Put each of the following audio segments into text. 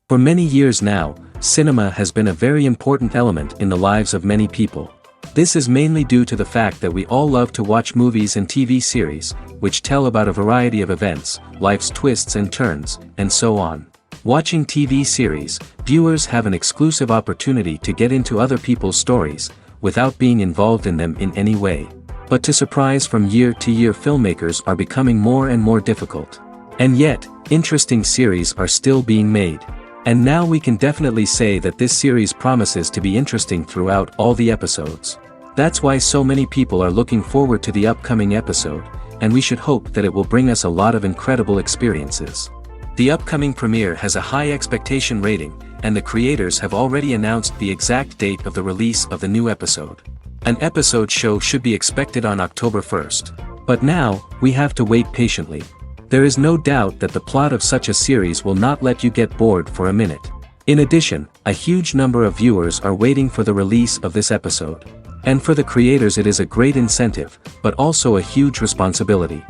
For many years now, cinema has been a very important element in the lives of many people. This is mainly due to the fact that we all love to watch movies and TV series, which tell about a variety of events, life's twists and turns, and so on. Watching TV series, viewers have an exclusive opportunity to get into other people's stories, without being involved in them in any way. But to surprise from year to year, filmmakers are becoming more and more difficult. And yet, interesting series are still being made. And now we can definitely say that this series promises to be interesting throughout all the episodes. That's why so many people are looking forward to the upcoming episode, and we should hope that it will bring us a lot of incredible experiences. The upcoming premiere has a high expectation rating, and the creators have already announced the exact date of the release of the new episode. An episode show should be expected on October 1st. But now, we have to wait patiently. There is no doubt that the plot of such a series will not let you get bored for a minute. In addition, a huge number of viewers are waiting for the release of this episode. And for the creators it is a great incentive, but also a huge responsibility.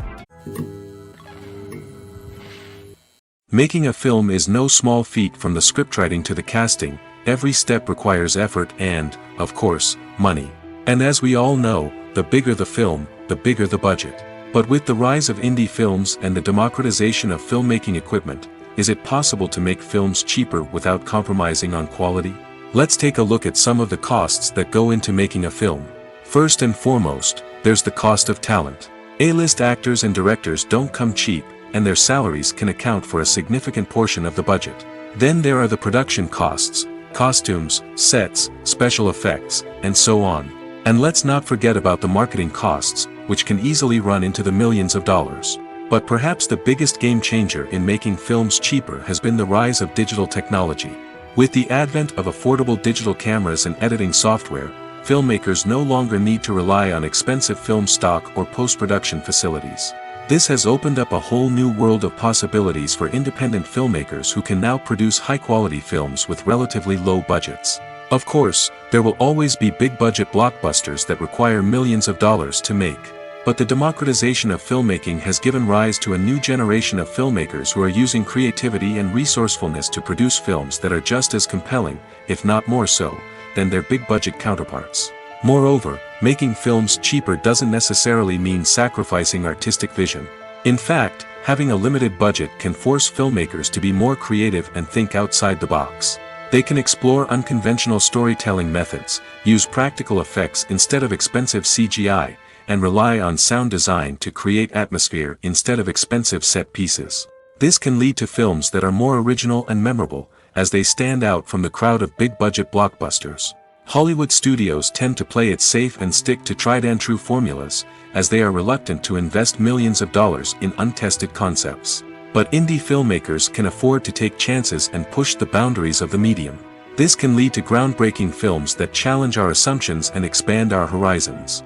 Making a film is no small feat. From the scriptwriting to the casting, every step requires effort and, of course, money. And as we all know, the bigger the film, the bigger the budget. But with the rise of indie films and the democratization of filmmaking equipment, is it possible to make films cheaper without compromising on quality? Let's take a look at some of the costs that go into making a film. First and foremost, there's the cost of talent. A-list actors and directors don't come cheap, and their salaries can account for a significant portion of the budget. Then there are the production costs, costumes, sets, special effects, and so on. And let's not forget about the marketing costs, which can easily run into the millions of dollars. But perhaps the biggest game changer in making films cheaper has been the rise of digital technology. With the advent of affordable digital cameras and editing software, filmmakers no longer need to rely on expensive film stock or post-production facilities. This has opened up a whole new world of possibilities for independent filmmakers who can now produce high-quality films with relatively low budgets. Of course, there will always be big-budget blockbusters that require millions of dollars to make. But the democratization of filmmaking has given rise to a new generation of filmmakers who are using creativity and resourcefulness to produce films that are just as compelling, if not more so, than their big-budget counterparts. Moreover, making films cheaper doesn't necessarily mean sacrificing artistic vision. In fact, having a limited budget can force filmmakers to be more creative and think outside the box. They can explore unconventional storytelling methods, use practical effects instead of expensive CGI, and rely on sound design to create atmosphere instead of expensive set pieces. This can lead to films that are more original and memorable, as they stand out from the crowd of big-budget blockbusters. Hollywood studios tend to play it safe and stick to tried-and-true formulas, as they are reluctant to invest millions of dollars in untested concepts. But indie filmmakers can afford to take chances and push the boundaries of the medium. This can lead to groundbreaking films that challenge our assumptions and expand our horizons.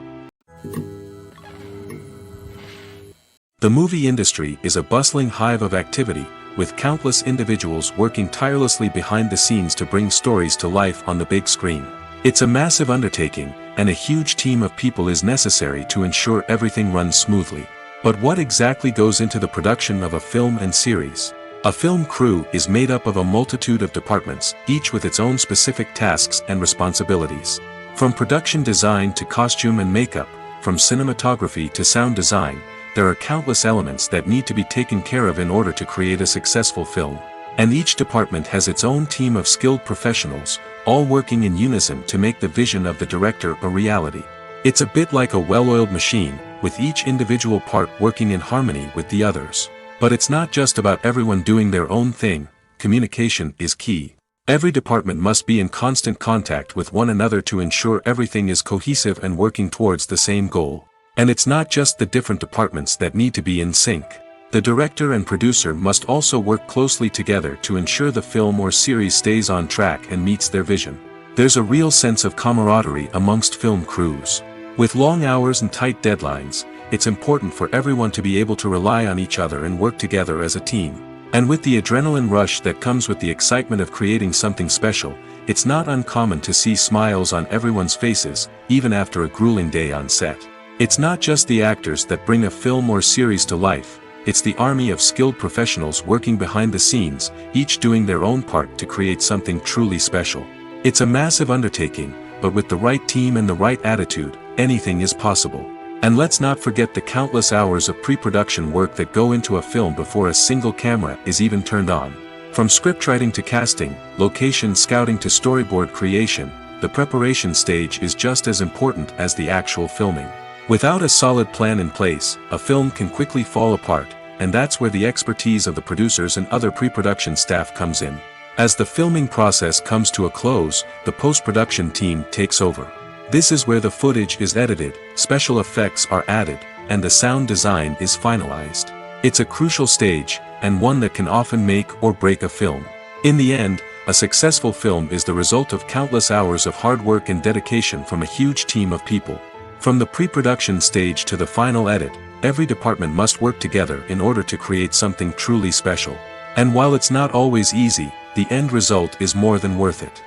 The movie industry is a bustling hive of activity, with countless individuals working tirelessly behind the scenes to bring stories to life on the big screen. It's a massive undertaking, and a huge team of people is necessary to ensure everything runs smoothly. But what exactly goes into the production of a film and series? A film crew is made up of a multitude of departments, each with its own specific tasks and responsibilities. From production design to costume and makeup, from cinematography to sound design, there are countless elements that need to be taken care of in order to create a successful film. And each department has its own team of skilled professionals, all working in unison to make the vision of the director a reality. It's a bit like a well-oiled machine, with each individual part working in harmony with the others. But it's not just about everyone doing their own thing. Communication is key. Every department must be in constant contact with one another to ensure everything is cohesive and working towards the same goal. And it's not just the different departments that need to be in sync. The director and producer must also work closely together to ensure the film or series stays on track and meets their vision. There's a real sense of camaraderie amongst film crews. With long hours and tight deadlines, it's important for everyone to be able to rely on each other and work together as a team. And with the adrenaline rush that comes with the excitement of creating something special, it's not uncommon to see smiles on everyone's faces, even after a grueling day on set. It's not just the actors that bring a film or series to life, it's the army of skilled professionals working behind the scenes, each doing their own part to create something truly special. It's a massive undertaking, but with the right team and the right attitude, anything is possible. And let's not forget the countless hours of pre-production work that go into a film before a single camera is even turned on. From scriptwriting to casting, location scouting to storyboard creation, the preparation stage is just as important as the actual filming. Without a solid plan in place, a film can quickly fall apart, and that's where the expertise of the producers and other pre-production staff comes in. As the filming process comes to a close, the post-production team takes over. This is where the footage is edited, special effects are added, and the sound design is finalized. It's a crucial stage, and one that can often make or break a film. In the end, a successful film is the result of countless hours of hard work and dedication from a huge team of people. From the pre-production stage to the final edit, every department must work together in order to create something truly special. And while it's not always easy, the end result is more than worth it.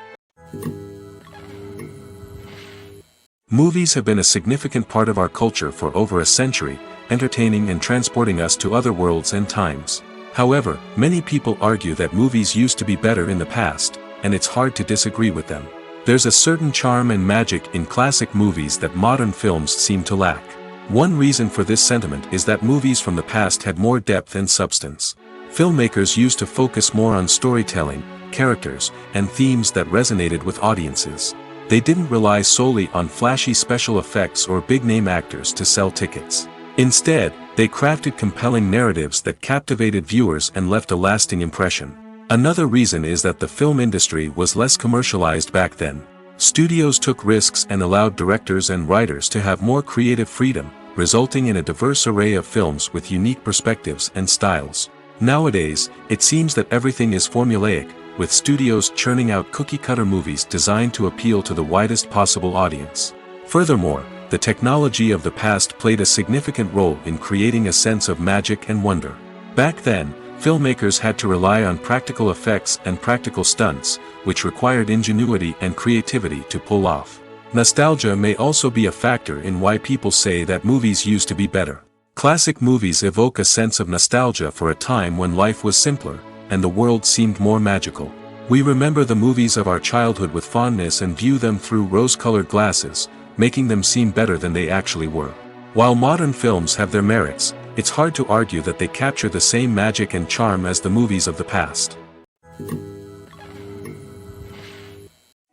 Movies have been a significant part of our culture for over a century, entertaining and transporting us to other worlds and times. However, many people argue that movies used to be better in the past, and it's hard to disagree with them. There's a certain charm and magic in classic movies that modern films seem to lack. One reason for this sentiment is that movies from the past had more depth and substance. Filmmakers used to focus more on storytelling, characters, and themes that resonated with audiences. They didn't rely solely on flashy special effects or big-name actors to sell tickets. Instead, they crafted compelling narratives that captivated viewers and left a lasting impression. Another reason is that the film industry was less commercialized back then. Studios took risks and allowed directors and writers to have more creative freedom, resulting in a diverse array of films with unique perspectives and styles. Nowadays, it seems that everything is formulaic, with studios churning out cookie-cutter movies designed to appeal to the widest possible audience. Furthermore, the technology of the past played a significant role in creating a sense of magic and wonder. Back then, filmmakers had to rely on practical effects and practical stunts, which required ingenuity and creativity to pull off. Nostalgia may also be a factor in why people say that movies used to be better. Classic movies evoke a sense of nostalgia for a time when life was simpler, and the world seemed more magical. We remember the movies of our childhood with fondness and view them through rose-colored glasses, making them seem better than they actually were. While modern films have their merits, it's hard to argue that they capture the same magic and charm as the movies of the past.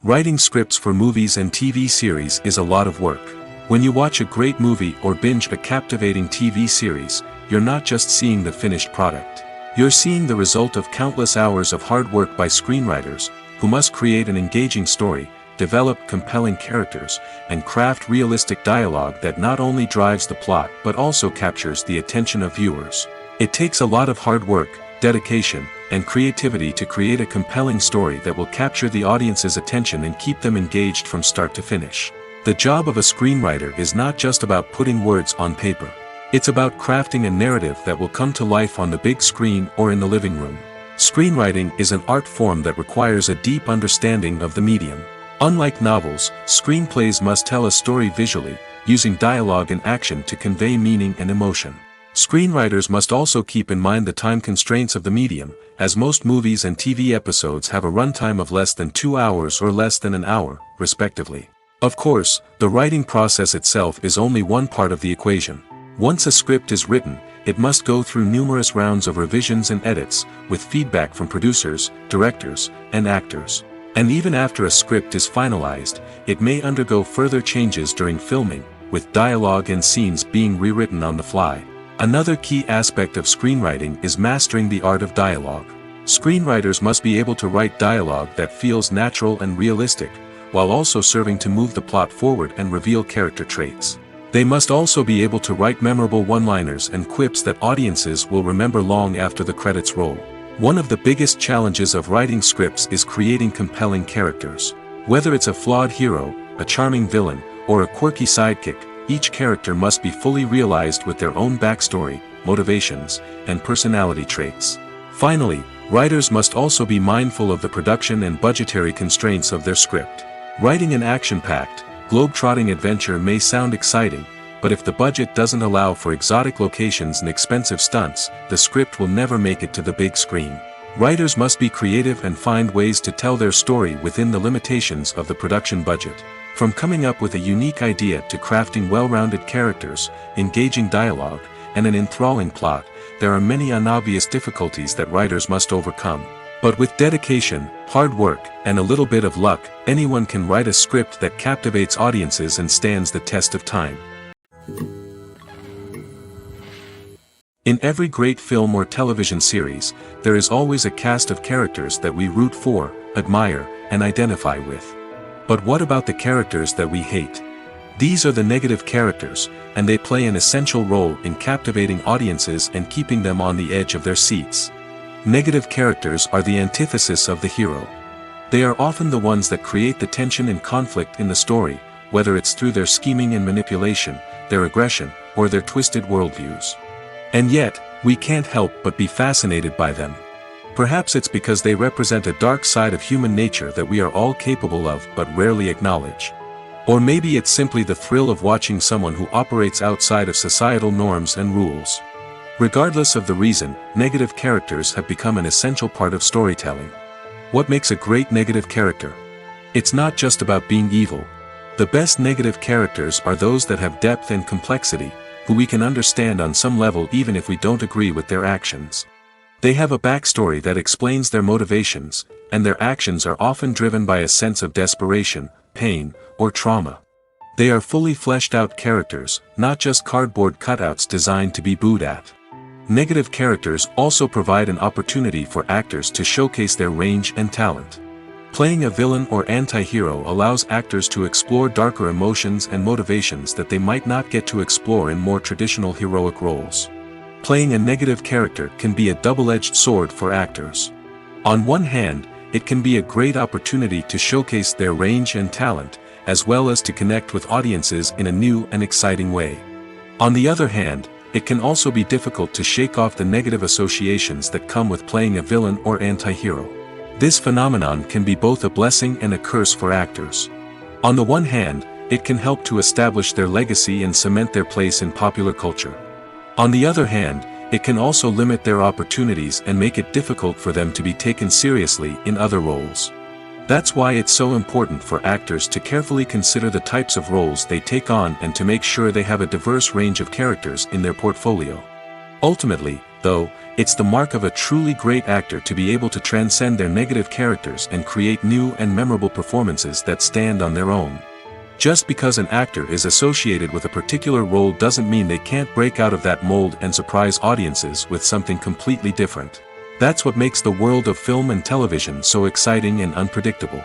Writing scripts for movies and TV series is a lot of work. When you watch a great movie or binge a captivating TV series, you're not just seeing the finished product. You're seeing the result of countless hours of hard work by screenwriters, who must create an engaging story, develop compelling characters, and craft realistic dialogue that not only drives the plot but also captures the attention of viewers. It takes a lot of hard work, dedication, and creativity to create a compelling story that will capture the audience's attention and keep them engaged from start to finish. The job of a screenwriter is not just about putting words on paper. It's about crafting a narrative that will come to life on the big screen or in the living room. Screenwriting is an art form that requires a deep understanding of the medium. Unlike novels, screenplays must tell a story visually, using dialogue and action to convey meaning and emotion. Screenwriters must also keep in mind the time constraints of the medium, as most movies and TV episodes have a runtime of less than 2 hours or less than an hour, respectively. Of course, the writing process itself is only one part of the equation. Once a script is written, it must go through numerous rounds of revisions and edits, with feedback from producers, directors, and actors. And even after a script is finalized, it may undergo further changes during filming, with dialogue and scenes being rewritten on the fly. Another key aspect of screenwriting is mastering the art of dialogue. Screenwriters must be able to write dialogue that feels natural and realistic, while also serving to move the plot forward and reveal character traits. They must also be able to write memorable one-liners and quips that audiences will remember long after the credits roll. One of the biggest challenges of writing scripts is creating compelling characters. Whether it's a flawed hero, a charming villain, or a quirky sidekick, each character must be fully realized with their own backstory, motivations, and personality traits. Finally, writers must also be mindful of the production and budgetary constraints of their script. Writing an action-packed, globe-trotting adventure may sound exciting, but if the budget doesn't allow for exotic locations and expensive stunts, the script will never make it to the big screen. Writers must be creative and find ways to tell their story within the limitations of the production budget. From coming up with a unique idea to crafting well-rounded characters, engaging dialogue, and an enthralling plot, there are many unobvious difficulties that writers must overcome. But with dedication, hard work, and a little bit of luck, anyone can write a script that captivates audiences and stands the test of time. In every great film or television series, there is always a cast of characters that we root for, admire, and identify with. But what about the characters that we hate? These are the negative characters, and they play an essential role in captivating audiences and keeping them on the edge of their seats. Negative characters are the antithesis of the hero. They are often the ones that create the tension and conflict in the story, whether it's through their scheming and manipulation, their aggression, or their twisted worldviews. And yet, we can't help but be fascinated by them. Perhaps it's because they represent a dark side of human nature that we are all capable of but rarely acknowledge. Or maybe it's simply the thrill of watching someone who operates outside of societal norms and rules. Regardless of the reason, negative characters have become an essential part of storytelling. What makes a great negative character? It's not just about being evil. The best negative characters are those that have depth and complexity, who we can understand on some level even if we don't agree with their actions. They have a backstory that explains their motivations, and their actions are often driven by a sense of desperation, pain, or trauma. They are fully fleshed out characters, not just cardboard cutouts designed to be booed at. Negative characters also provide an opportunity for actors to showcase their range and talent. Playing a villain or anti-hero allows actors to explore darker emotions and motivations that they might not get to explore in more traditional heroic roles. Playing a negative character can be a double-edged sword for actors. On one hand, it can be a great opportunity to showcase their range and talent, as well as to connect with audiences in a new and exciting way. On the other hand, it can also be difficult to shake off the negative associations that come with playing a villain or anti-hero. This phenomenon can be both a blessing and a curse for actors. On the one hand, it can help to establish their legacy and cement their place in popular culture. On the other hand, it can also limit their opportunities and make it difficult for them to be taken seriously in other roles. That's why it's so important for actors to carefully consider the types of roles they take on and to make sure they have a diverse range of characters in their portfolio. Ultimately, though, it's the mark of a truly great actor to be able to transcend their negative characters and create new and memorable performances that stand on their own. Just because an actor is associated with a particular role doesn't mean they can't break out of that mold and surprise audiences with something completely different. That's what makes the world of film and television so exciting and unpredictable.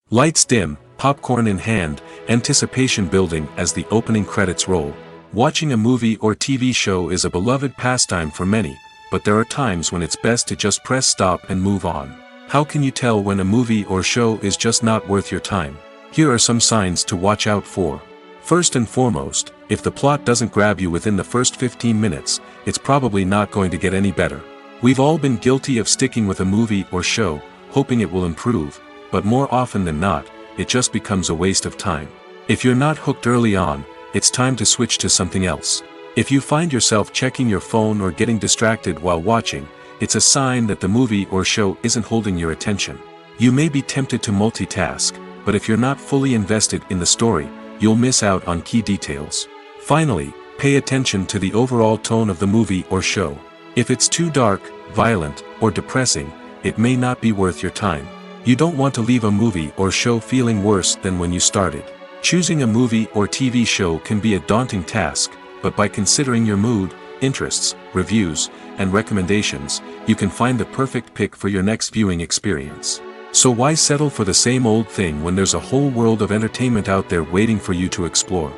Lights dim, popcorn in hand, anticipation building as the opening credits roll. Watching a movie or TV show is a beloved pastime for many, but there are times when it's best to just press stop and move on. How can you tell when a movie or show is just not worth your time? Here are some signs to watch out for. First and foremost, if the plot doesn't grab you within the first 15 minutes, it's probably not going to get any better. We've all been guilty of sticking with a movie or show, hoping it will improve, but more often than not, it just becomes a waste of time. If you're not hooked early on, it's time to switch to something else. If you find yourself checking your phone or getting distracted while watching, it's a sign that the movie or show isn't holding your attention. You may be tempted to multitask, but if you're not fully invested in the story, you'll miss out on key details. Finally, pay attention to the overall tone of the movie or show. If it's too dark, violent, or depressing, it may not be worth your time. You don't want to leave a movie or show feeling worse than when you started. Choosing a movie or TV show can be a daunting task, but by considering your mood, interests, reviews, and recommendations, you can find the perfect pick for your next viewing experience. So why settle for the same old thing when there's a whole world of entertainment out there waiting for you to explore?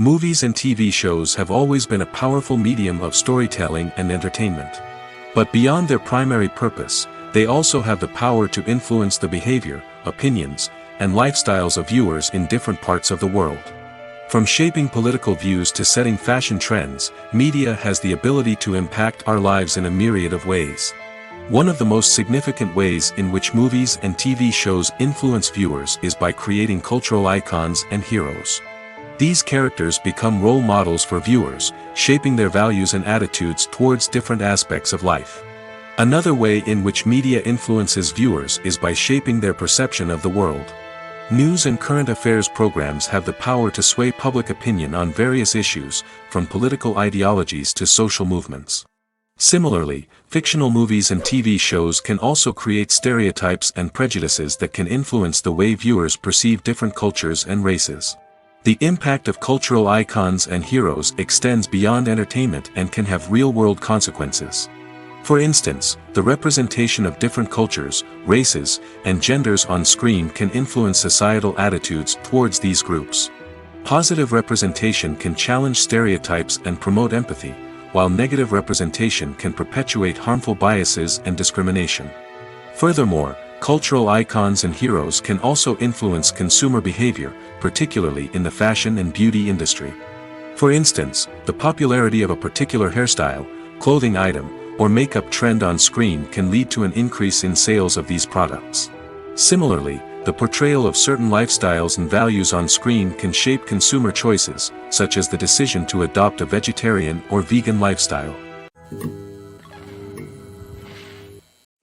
Movies and TV shows have always been a powerful medium of storytelling and entertainment. But beyond their primary purpose, they also have the power to influence the behavior, opinions, and lifestyles of viewers in different parts of the world. From shaping political views to setting fashion trends, media has the ability to impact our lives in a myriad of ways. One of the most significant ways in which movies and TV shows influence viewers is by creating cultural icons and heroes. These characters become role models for viewers, shaping their values and attitudes towards different aspects of life. Another way in which media influences viewers is by shaping their perception of the world. News and current affairs programs have the power to sway public opinion on various issues, from political ideologies to social movements. Similarly, fictional movies and TV shows can also create stereotypes and prejudices that can influence the way viewers perceive different cultures and races. The impact of cultural icons and heroes extends beyond entertainment and can have real-world consequences. For instance, the representation of different cultures, races, and genders on screen can influence societal attitudes towards these groups. Positive representation can challenge stereotypes and promote empathy, while negative representation can perpetuate harmful biases and discrimination. Furthermore, cultural icons and heroes can also influence consumer behavior, particularly in the fashion and beauty industry. For instance, the popularity of a particular hairstyle, clothing item, or makeup trend on screen can lead to an increase in sales of these products. Similarly, the portrayal of certain lifestyles and values on screen can shape consumer choices, such as the decision to adopt a vegetarian or vegan lifestyle.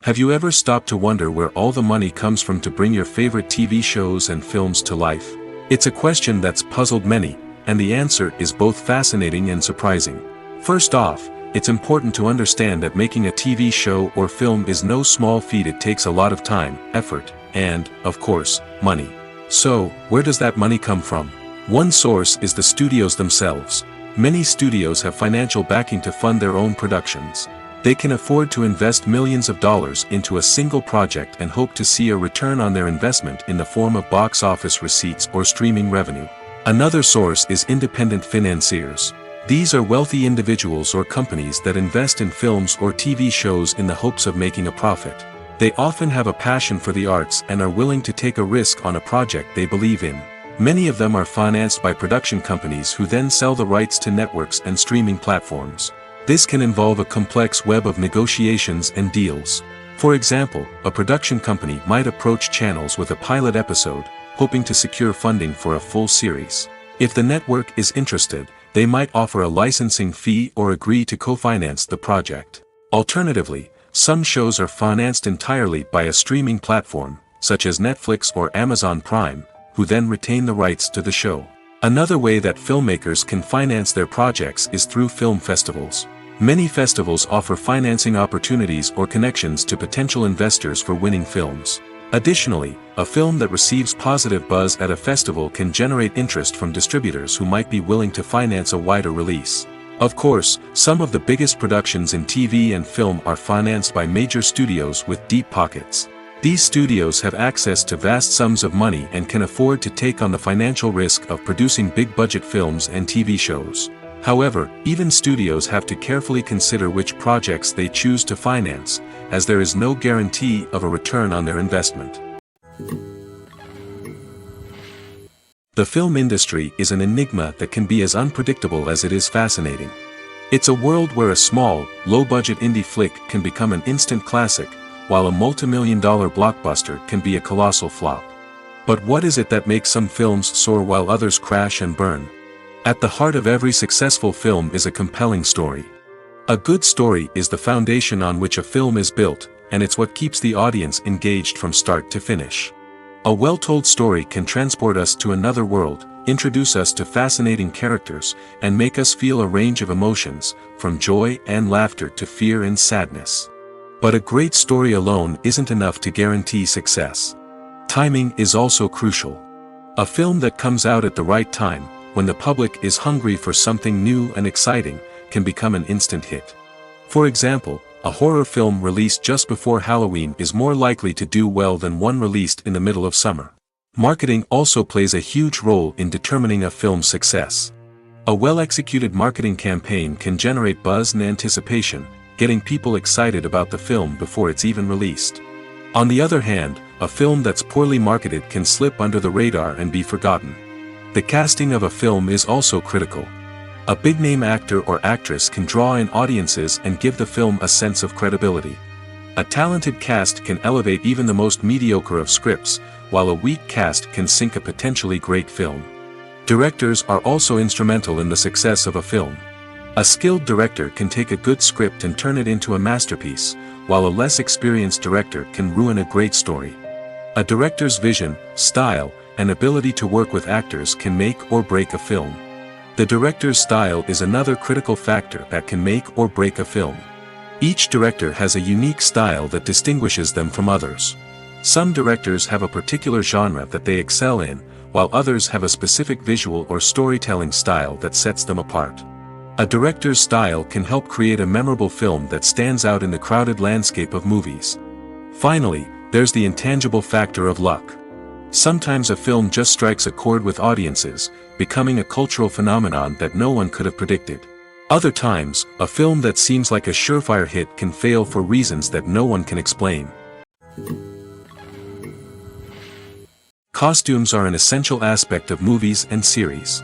Have you ever stopped to wonder where all the money comes from to bring your favorite TV shows and films to life? It's a question that's puzzled many, and the answer is both fascinating and surprising. First off, it's important to understand that making a TV show or film is no small feat. It takes a lot of time, effort, and, of course, money. So, where does that money come from? One source is the studios themselves. Many studios have financial backing to fund their own productions. They can afford to invest millions of dollars into a single project and hope to see a return on their investment in the form of box office receipts or streaming revenue. Another source is independent financiers. These are wealthy individuals or companies that invest in films or TV shows in the hopes of making a profit. They often have a passion for the arts and are willing to take a risk on a project they believe in. Many of them are financed by production companies who then sell the rights to networks and streaming platforms. This can involve a complex web of negotiations and deals. For example, a production company might approach channels with a pilot episode, hoping to secure funding for a full series. If the network is interested, they might offer a licensing fee or agree to co-finance the project. Alternatively, some shows are financed entirely by a streaming platform, such as Netflix or Amazon Prime, who then retain the rights to the show. Another way that filmmakers can finance their projects is through film festivals. Many festivals offer financing opportunities or connections to potential investors for winning films. Additionally, a film that receives positive buzz at a festival can generate interest from distributors who might be willing to finance a wider release. Of course, some of the biggest productions in TV and film are financed by major studios with deep pockets. These studios have access to vast sums of money and can afford to take on the financial risk of producing big-budget films and TV shows. However, even studios have to carefully consider which projects they choose to finance, as there is no guarantee of a return on their investment. The film industry is an enigma that can be as unpredictable as it is fascinating. It's a world where a small, low-budget indie flick can become an instant classic, while a multi-million-dollar blockbuster can be a colossal flop. But what is it that makes some films soar while others crash and burn? At the heart of every successful film is a compelling story. A good story is the foundation on which a film is built, and it's what keeps the audience engaged from start to finish. A well-told story can transport us to another world, introduce us to fascinating characters, and make us feel a range of emotions, from joy and laughter to fear and sadness. But a great story alone isn't enough to guarantee success. Timing is also crucial. A film that comes out at the right time, when the public is hungry for something new and exciting, can become an instant hit. For example, a horror film released just before Halloween is more likely to do well than one released in the middle of summer. Marketing also plays a huge role in determining a film's success. A well-executed marketing campaign can generate buzz and anticipation, getting people excited about the film before it's even released. On the other hand, a film that's poorly marketed can slip under the radar and be forgotten. The casting of a film is also critical. A big-name actor or actress can draw in audiences and give the film a sense of credibility. A talented cast can elevate even the most mediocre of scripts, while a weak cast can sink a potentially great film. Directors are also instrumental in the success of a film. A skilled director can take a good script and turn it into a masterpiece, while a less experienced director can ruin a great story. A director's vision, style, and ability to work with actors can make or break a film. The director's style is another critical factor that can make or break a film. Each director has a unique style that distinguishes them from others. Some directors have a particular genre that they excel in, while others have a specific visual or storytelling style that sets them apart. A director's style can help create a memorable film that stands out in the crowded landscape of movies. Finally, there's the intangible factor of luck. Sometimes a film just strikes a chord with audiences, becoming a cultural phenomenon that no one could have predicted. Other times, a film that seems like a surefire hit can fail for reasons that no one can explain. Costumes are an essential aspect of movies and series.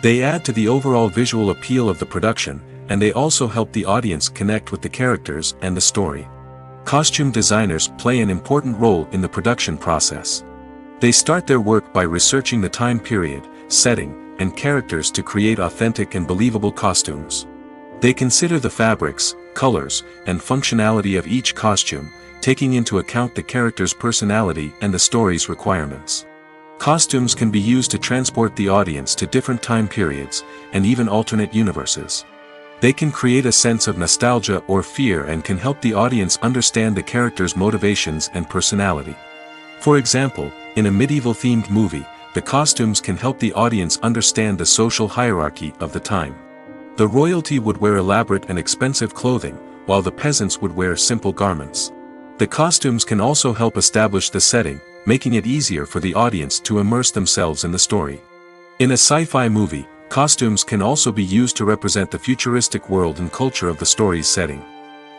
They add to the overall visual appeal of the production, and they also help the audience connect with the characters and the story. Costume designers play an important role in the production process. They start their work by researching the time period, setting, and characters to create authentic and believable costumes. They consider the fabrics, colors, and functionality of each costume, taking into account the character's personality and the story's requirements. Costumes can be used to transport the audience to different time periods, and even alternate universes. They can create a sense of nostalgia or fear and can help the audience understand the character's motivations and personality. For example, in a medieval-themed movie, the costumes can help the audience understand the social hierarchy of the time. The royalty would wear elaborate and expensive clothing, while the peasants would wear simple garments. The costumes can also help establish the setting, making it easier for the audience to immerse themselves in the story. In a sci-fi movie, costumes can also be used to represent the futuristic world and culture of the story's setting.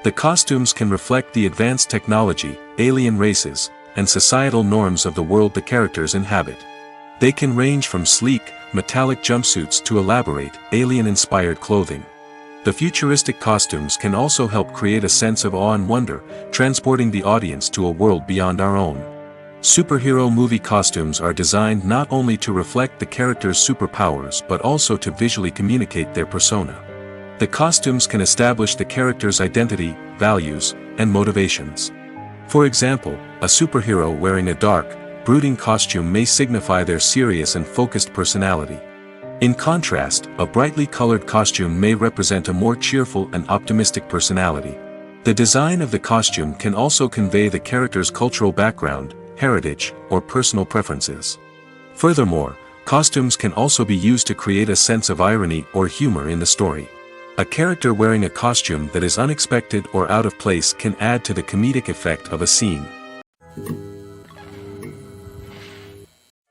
The costumes can reflect the advanced technology, alien races, and societal norms of the world the characters inhabit. They can range from sleek, metallic jumpsuits to elaborate, alien-inspired clothing. The futuristic costumes can also help create a sense of awe and wonder, transporting the audience to a world beyond our own. Superhero movie costumes are designed not only to reflect the character's superpowers but also to visually communicate their persona. The costumes can establish the character's identity, values, and motivations. For example, a superhero wearing a dark, brooding costume may signify their serious and focused personality. In contrast, a brightly colored costume may represent a more cheerful and optimistic personality. The design of the costume can also convey the character's cultural background, heritage, or personal preferences. Furthermore, costumes can also be used to create a sense of irony or humor in the story. A character wearing a costume that is unexpected or out of place can add to the comedic effect of a scene.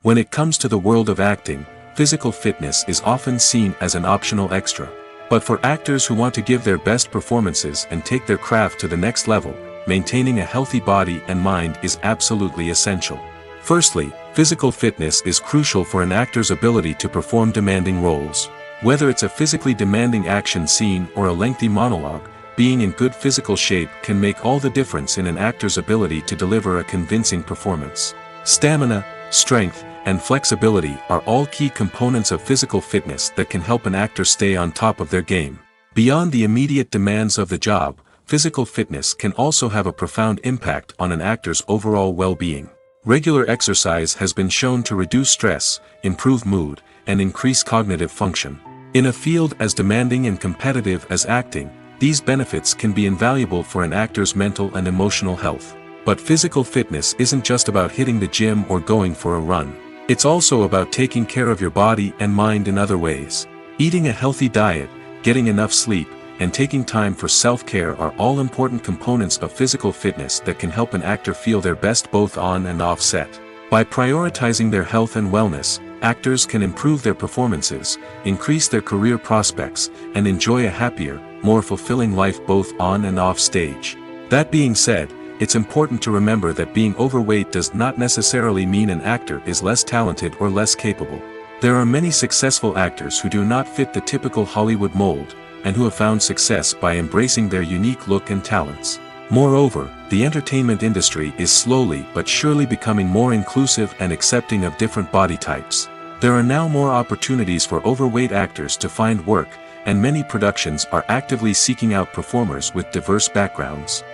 When it comes to the world of acting, physical fitness is often seen as an optional extra. But for actors who want to give their best performances and take their craft to the next level, maintaining a healthy body and mind is absolutely essential. Firstly, physical fitness is crucial for an actor's ability to perform demanding roles. Whether it's a physically demanding action scene or a lengthy monologue, being in good physical shape can make all the difference in an actor's ability to deliver a convincing performance. Stamina, strength, and flexibility are all key components of physical fitness that can help an actor stay on top of their game. Beyond the immediate demands of the job, physical fitness can also have a profound impact on an actor's overall well-being. Regular exercise has been shown to reduce stress, improve mood, and increase cognitive function. In a field as demanding and competitive as acting, these benefits can be invaluable for an actor's mental and emotional health. But physical fitness isn't just about hitting the gym or going for a run. It's also about taking care of your body and mind in other ways. Eating a healthy diet, getting enough sleep, and taking time for self-care are all important components of physical fitness that can help an actor feel their best both on and off set. By prioritizing their health and wellness, actors can improve their performances, increase their career prospects, and enjoy a happier, more fulfilling life both on and off stage. That being said, it's important to remember that being overweight does not necessarily mean an actor is less talented or less capable. There are many successful actors who do not fit the typical Hollywood mold, and who have found success by embracing their unique look and talents. Moreover, the entertainment industry is slowly but surely becoming more inclusive and accepting of different body types. There are now more opportunities for overweight actors to find work, and many productions are actively seeking out performers with diverse backgrounds.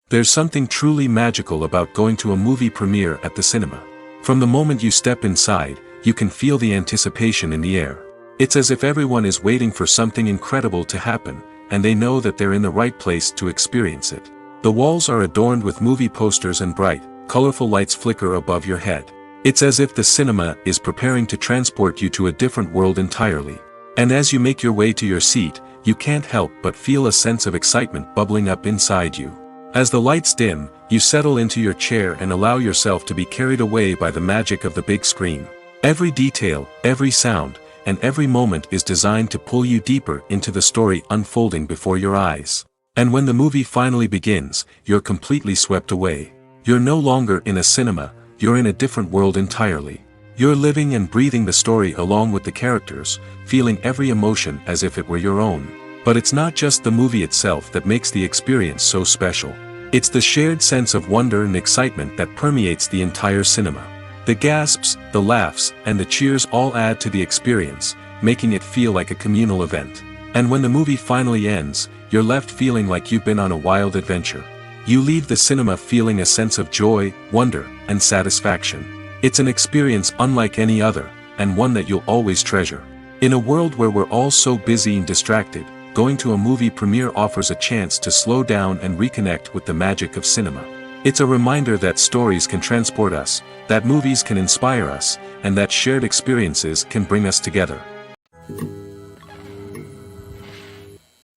There's something truly magical about going to a movie premiere at the cinema. From the moment you step inside, you can feel the anticipation in the air. It's as if everyone is waiting for something incredible to happen, and they know that they're in the right place to experience it. The walls are adorned with movie posters and bright, colorful lights flicker above your head. It's as if the cinema is preparing to transport you to a different world entirely. And as you make your way to your seat, you can't help but feel a sense of excitement bubbling up inside you. As the lights dim, you settle into your chair and allow yourself to be carried away by the magic of the big screen. Every detail, every sound, and every moment is designed to pull you deeper into the story unfolding before your eyes. And when the movie finally begins, you're completely swept away. You're no longer in a cinema, you're in a different world entirely. You're living and breathing the story along with the characters, feeling every emotion as if it were your own. But it's not just the movie itself that makes the experience so special. It's the shared sense of wonder and excitement that permeates the entire cinema. The gasps, the laughs, and the cheers all add to the experience, making it feel like a communal event. And when the movie finally ends, you're left feeling like you've been on a wild adventure. You leave the cinema feeling a sense of joy, wonder, and satisfaction. It's an experience unlike any other, and one that you'll always treasure. In a world where we're all so busy and distracted, going to a movie premiere offers a chance to slow down and reconnect with the magic of cinema. It's a reminder that stories can transport us, that movies can inspire us, and that shared experiences can bring us together.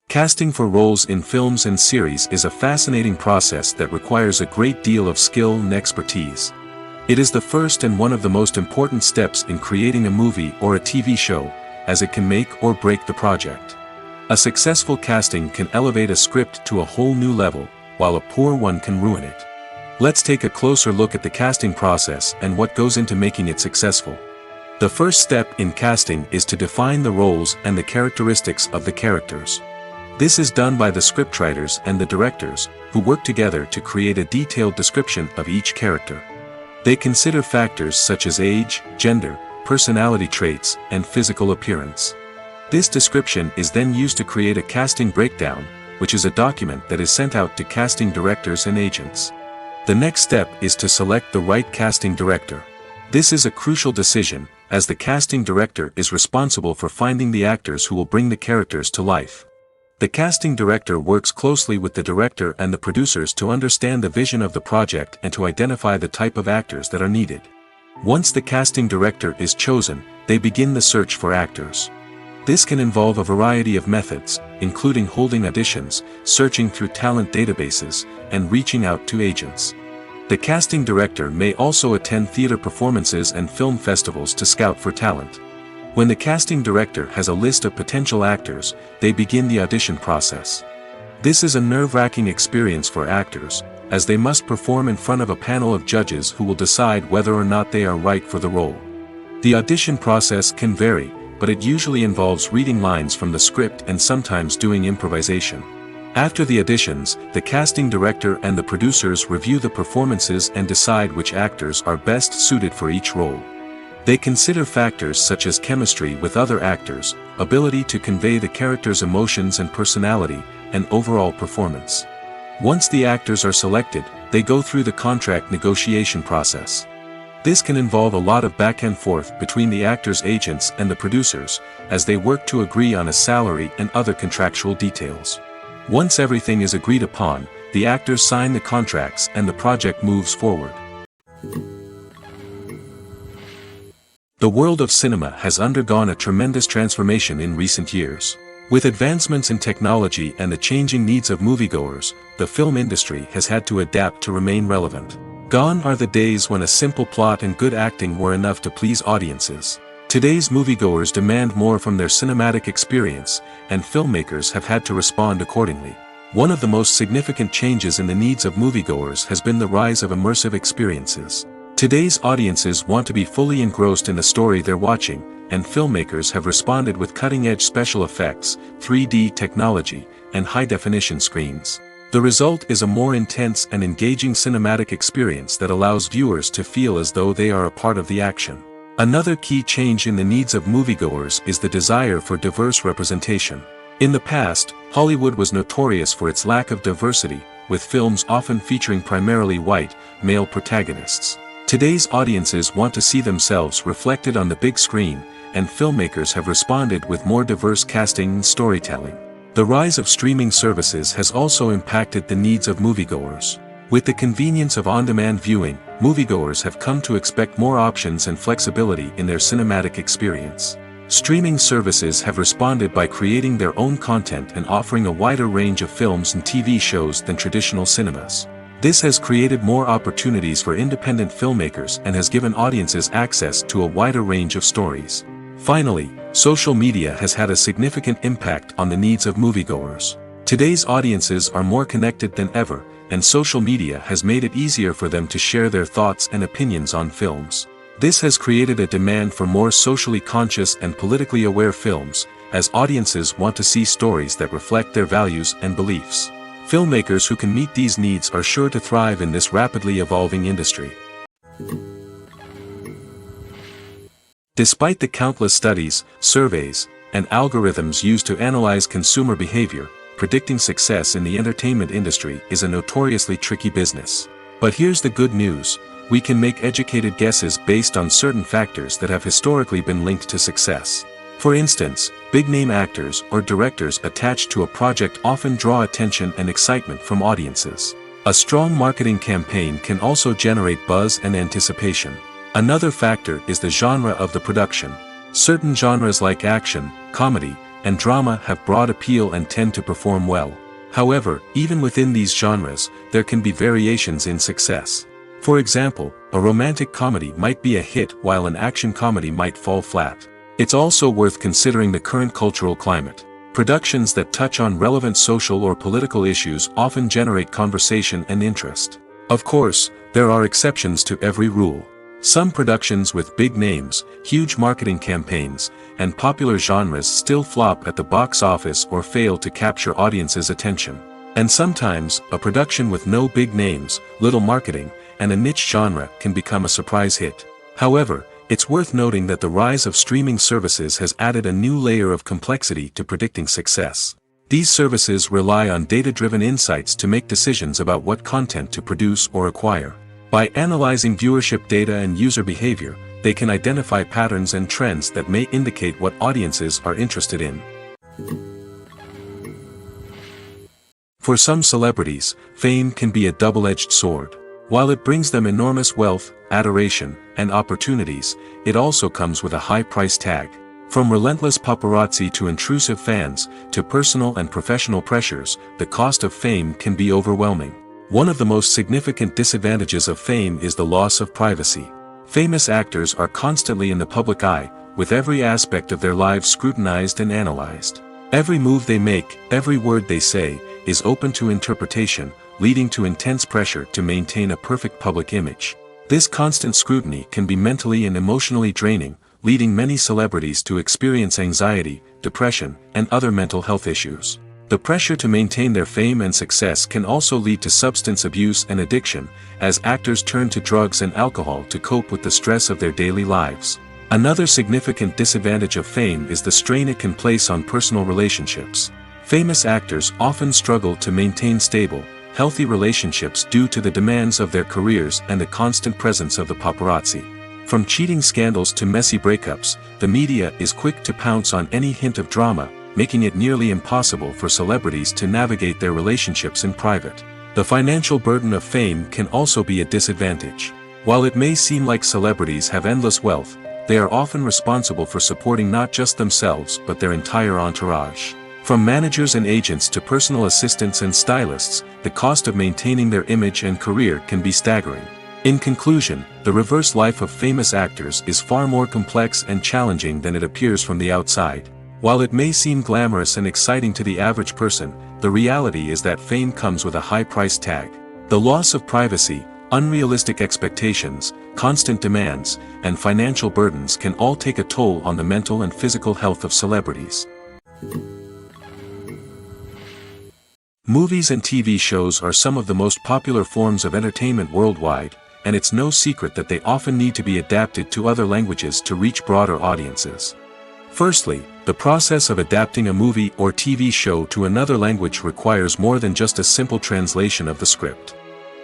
Casting for roles in films and series is a fascinating process that requires a great deal of skill and expertise. It is the first and one of the most important steps in creating a movie or a TV show, as it can make or break the project. A successful casting can elevate a script to a whole new level, while a poor one can ruin it. Let's take a closer look at the casting process and what goes into making it successful. The first step in casting is to define the roles and the characteristics of the characters. This is done by the scriptwriters and the directors, who work together to create a detailed description of each character. They consider factors such as age, gender, personality traits, and physical appearance. This description is then used to create a casting breakdown, which is a document that is sent out to casting directors and agents. The next step is to select the right casting director. This is a crucial decision, as the casting director is responsible for finding the actors who will bring the characters to life. The casting director works closely with the director and the producers to understand the vision of the project and to identify the type of actors that are needed. Once the casting director is chosen, they begin the search for actors. This can involve a variety of methods, including holding auditions, searching through talent databases, and reaching out to agents. The casting director may also attend theater performances and film festivals to scout for talent. When the casting director has a list of potential actors, they begin the audition process. This is a nerve-wracking experience for actors, as they must perform in front of a panel of judges who will decide whether or not they are right for the role. The audition process can vary, but it usually involves reading lines from the script and sometimes doing improvisation. After the auditions, the casting director and the producers review the performances and decide which actors are best suited for each role. They consider factors such as chemistry with other actors, ability to convey the character's emotions and personality, and overall performance. Once the actors are selected, they go through the contract negotiation process. This can involve a lot of back and forth between the actors' agents and the producers, as they work to agree on a salary and other contractual details. Once everything is agreed upon, the actors sign the contracts and the project moves forward. The world of cinema has undergone a tremendous transformation in recent years. With advancements in technology and the changing needs of moviegoers, the film industry has had to adapt to remain relevant. Gone are the days when a simple plot and good acting were enough to please audiences. Today's moviegoers demand more from their cinematic experience, and filmmakers have had to respond accordingly. One of the most significant changes in the needs of moviegoers has been the rise of immersive experiences. Today's audiences want to be fully engrossed in the story they're watching, and filmmakers have responded with cutting-edge special effects, 3D technology, and high-definition screens. The result is a more intense and engaging cinematic experience that allows viewers to feel as though they are a part of the action. Another key change in the needs of moviegoers is the desire for diverse representation. In the past, Hollywood was notorious for its lack of diversity, with films often featuring primarily white, male protagonists. Today's audiences want to see themselves reflected on the big screen, and filmmakers have responded with more diverse casting and storytelling. The rise of streaming services has also impacted the needs of moviegoers. With the convenience of on-demand viewing, moviegoers have come to expect more options and flexibility in their cinematic experience. Streaming services have responded by creating their own content and offering a wider range of films and TV shows than traditional cinemas. This has created more opportunities for independent filmmakers and has given audiences access to a wider range of stories. Finally, social media has had a significant impact on the needs of moviegoers. Today's audiences are more connected than ever, and social media has made it easier for them to share their thoughts and opinions on films. This has created a demand for more socially conscious and politically aware films, as audiences want to see stories that reflect their values and beliefs. Filmmakers who can meet these needs are sure to thrive in this rapidly evolving industry. Despite the countless studies, surveys, and algorithms used to analyze consumer behavior, predicting success in the entertainment industry is a notoriously tricky business. But here's the good news: we can make educated guesses based on certain factors that have historically been linked to success. For instance, big-name actors or directors attached to a project often draw attention and excitement from audiences. A strong marketing campaign can also generate buzz and anticipation. Another factor is the genre of the production. Certain genres like action, comedy, and drama have broad appeal and tend to perform well. However, even within these genres, there can be variations in success. For example, a romantic comedy might be a hit while an action comedy might fall flat. It's also worth considering the current cultural climate. Productions that touch on relevant social or political issues often generate conversation and interest. Of course, there are exceptions to every rule. Some productions with big names, huge marketing campaigns, and popular genres still flop at the box office or fail to capture audiences' attention. And sometimes, a production with no big names, little marketing, and a niche genre can become a surprise hit. However, it's worth noting that the rise of streaming services has added a new layer of complexity to predicting success. These services rely on data-driven insights to make decisions about what content to produce or acquire. By analyzing viewership data and user behavior, they can identify patterns and trends that may indicate what audiences are interested in. For some celebrities, fame can be a double-edged sword. While it brings them enormous wealth, adoration, and opportunities, it also comes with a high price tag. From relentless paparazzi to intrusive fans, to personal and professional pressures, the cost of fame can be overwhelming. One of the most significant disadvantages of fame is the loss of privacy. Famous actors are constantly in the public eye, with every aspect of their lives scrutinized and analyzed. Every move they make, every word they say, is open to interpretation, leading to intense pressure to maintain a perfect public image. This constant scrutiny can be mentally and emotionally draining, leading many celebrities to experience anxiety, depression, and other mental health issues. The pressure to maintain their fame and success can also lead to substance abuse and addiction, as actors turn to drugs and alcohol to cope with the stress of their daily lives. Another significant disadvantage of fame is the strain it can place on personal relationships. Famous actors often struggle to maintain stable, healthy relationships due to the demands of their careers and the constant presence of the paparazzi. From cheating scandals to messy breakups, the media is quick to pounce on any hint of drama, making it nearly impossible for celebrities to navigate their relationships in private. The financial burden of fame can also be a disadvantage. While it may seem like celebrities have endless wealth, they are often responsible for supporting not just themselves but their entire entourage. From managers and agents to personal assistants and stylists, the cost of maintaining their image and career can be staggering. In conclusion, the reverse life of famous actors is far more complex and challenging than it appears from the outside. While it may seem glamorous and exciting to the average person, the reality is that fame comes with a high price tag. The loss of privacy, unrealistic expectations, constant demands, and financial burdens can all take a toll on the mental and physical health of celebrities. Movies and TV shows are some of the most popular forms of entertainment worldwide, and it's no secret that they often need to be adapted to other languages to reach broader audiences. Firstly, the process of adapting a movie or TV show to another language requires more than just a simple translation of the script.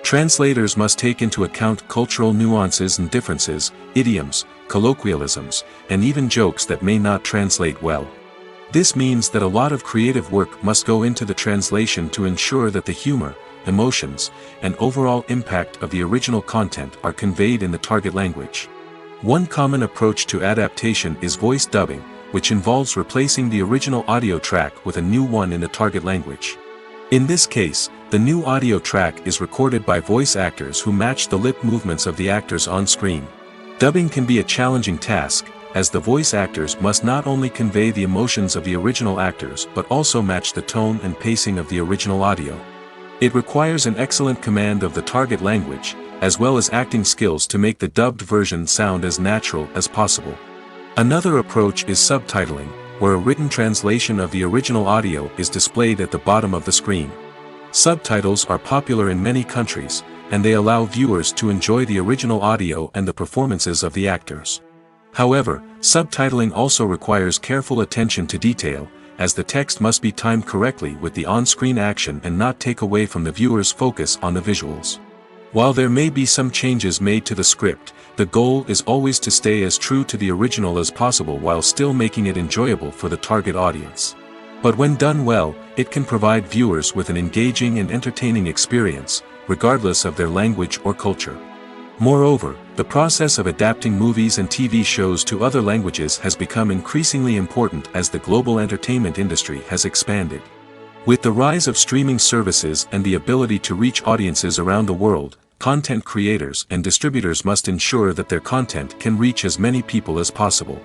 Translators must take into account cultural nuances and differences, idioms, colloquialisms, and even jokes that may not translate well. This means that a lot of creative work must go into the translation to ensure that the humor, emotions, and overall impact of the original content are conveyed in the target language. One common approach to adaptation is voice dubbing, which involves replacing the original audio track with a new one in the target language. In this case, the new audio track is recorded by voice actors who match the lip movements of the actors on screen. Dubbing can be a challenging task, as the voice actors must not only convey the emotions of the original actors but also match the tone and pacing of the original audio. It requires an excellent command of the target language, as well as acting skills to make the dubbed version sound as natural as possible. Another approach is subtitling, where a written translation of the original audio is displayed at the bottom of the screen. Subtitles are popular in many countries, and they allow viewers to enjoy the original audio and the performances of the actors. However, subtitling also requires careful attention to detail, as the text must be timed correctly with the on-screen action and not take away from the viewer's focus on the visuals. While there may be some changes made to the script, the goal is always to stay as true to the original as possible while still making it enjoyable for the target audience. But when done well, it can provide viewers with an engaging and entertaining experience, regardless of their language or culture. Moreover, the process of adapting movies and TV shows to other languages has become increasingly important as the global entertainment industry has expanded. With the rise of streaming services and the ability to reach audiences around the world, content creators and distributors must ensure that their content can reach as many people as possible.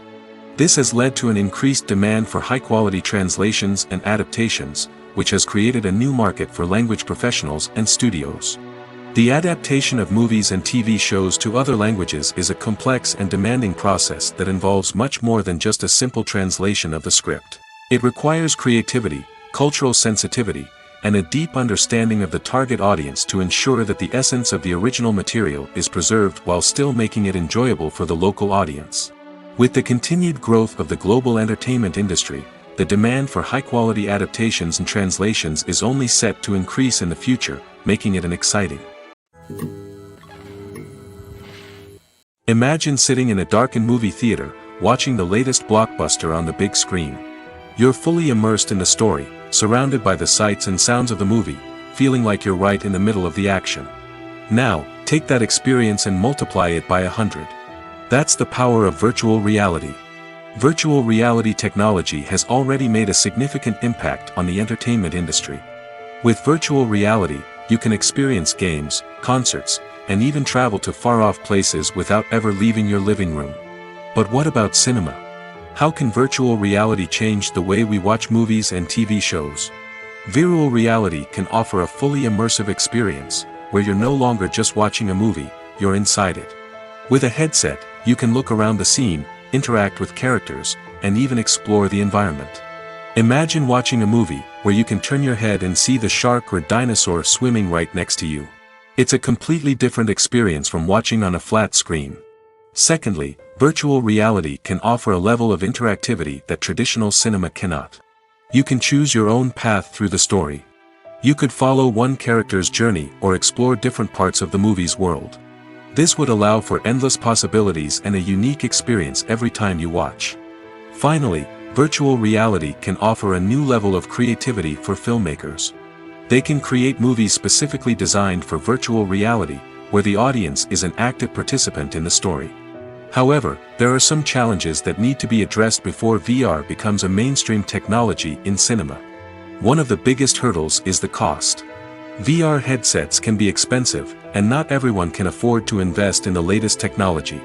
This has led to an increased demand for high-quality translations and adaptations, which has created a new market for language professionals and studios. The adaptation of movies and TV shows to other languages is a complex and demanding process that involves much more than just a simple translation of the script. It requires creativity, cultural sensitivity, and a deep understanding of the target audience to ensure that the essence of the original material is preserved while still making it enjoyable for the local audience. With the continued growth of the global entertainment industry, the demand for high-quality adaptations and translations is only set to increase in the future, making it an exciting. Imagine sitting in a darkened movie theater, watching the latest blockbuster on the big screen. You're fully immersed in the story, surrounded by the sights and sounds of the movie, feeling like you're right in the middle of the action. Now, take that experience and multiply it by 100. That's the power of virtual reality. Virtual reality technology has already made a significant impact on the entertainment industry. With virtual reality, you can experience games, concerts, and even travel to far-off places without ever leaving your living room. But what about cinema? How can virtual reality change the way we watch movies and TV shows? Virtual reality can offer a fully immersive experience, where you're no longer just watching a movie, you're inside it. With a headset, you can look around the scene, interact with characters, and even explore the environment. Imagine watching a movie, where you can turn your head and see the shark or dinosaur swimming right next to you. It's a completely different experience from watching on a flat screen. Secondly, virtual reality can offer a level of interactivity that traditional cinema cannot. You can choose your own path through the story. You could follow one character's journey or explore different parts of the movie's world. This would allow for endless possibilities and a unique experience every time you watch. Finally, virtual reality can offer a new level of creativity for filmmakers. They can create movies specifically designed for virtual reality, where the audience is an active participant in the story. However, there are some challenges that need to be addressed before VR becomes a mainstream technology in cinema. One of the biggest hurdles is the cost. VR headsets can be expensive, and not everyone can afford to invest in the latest technology.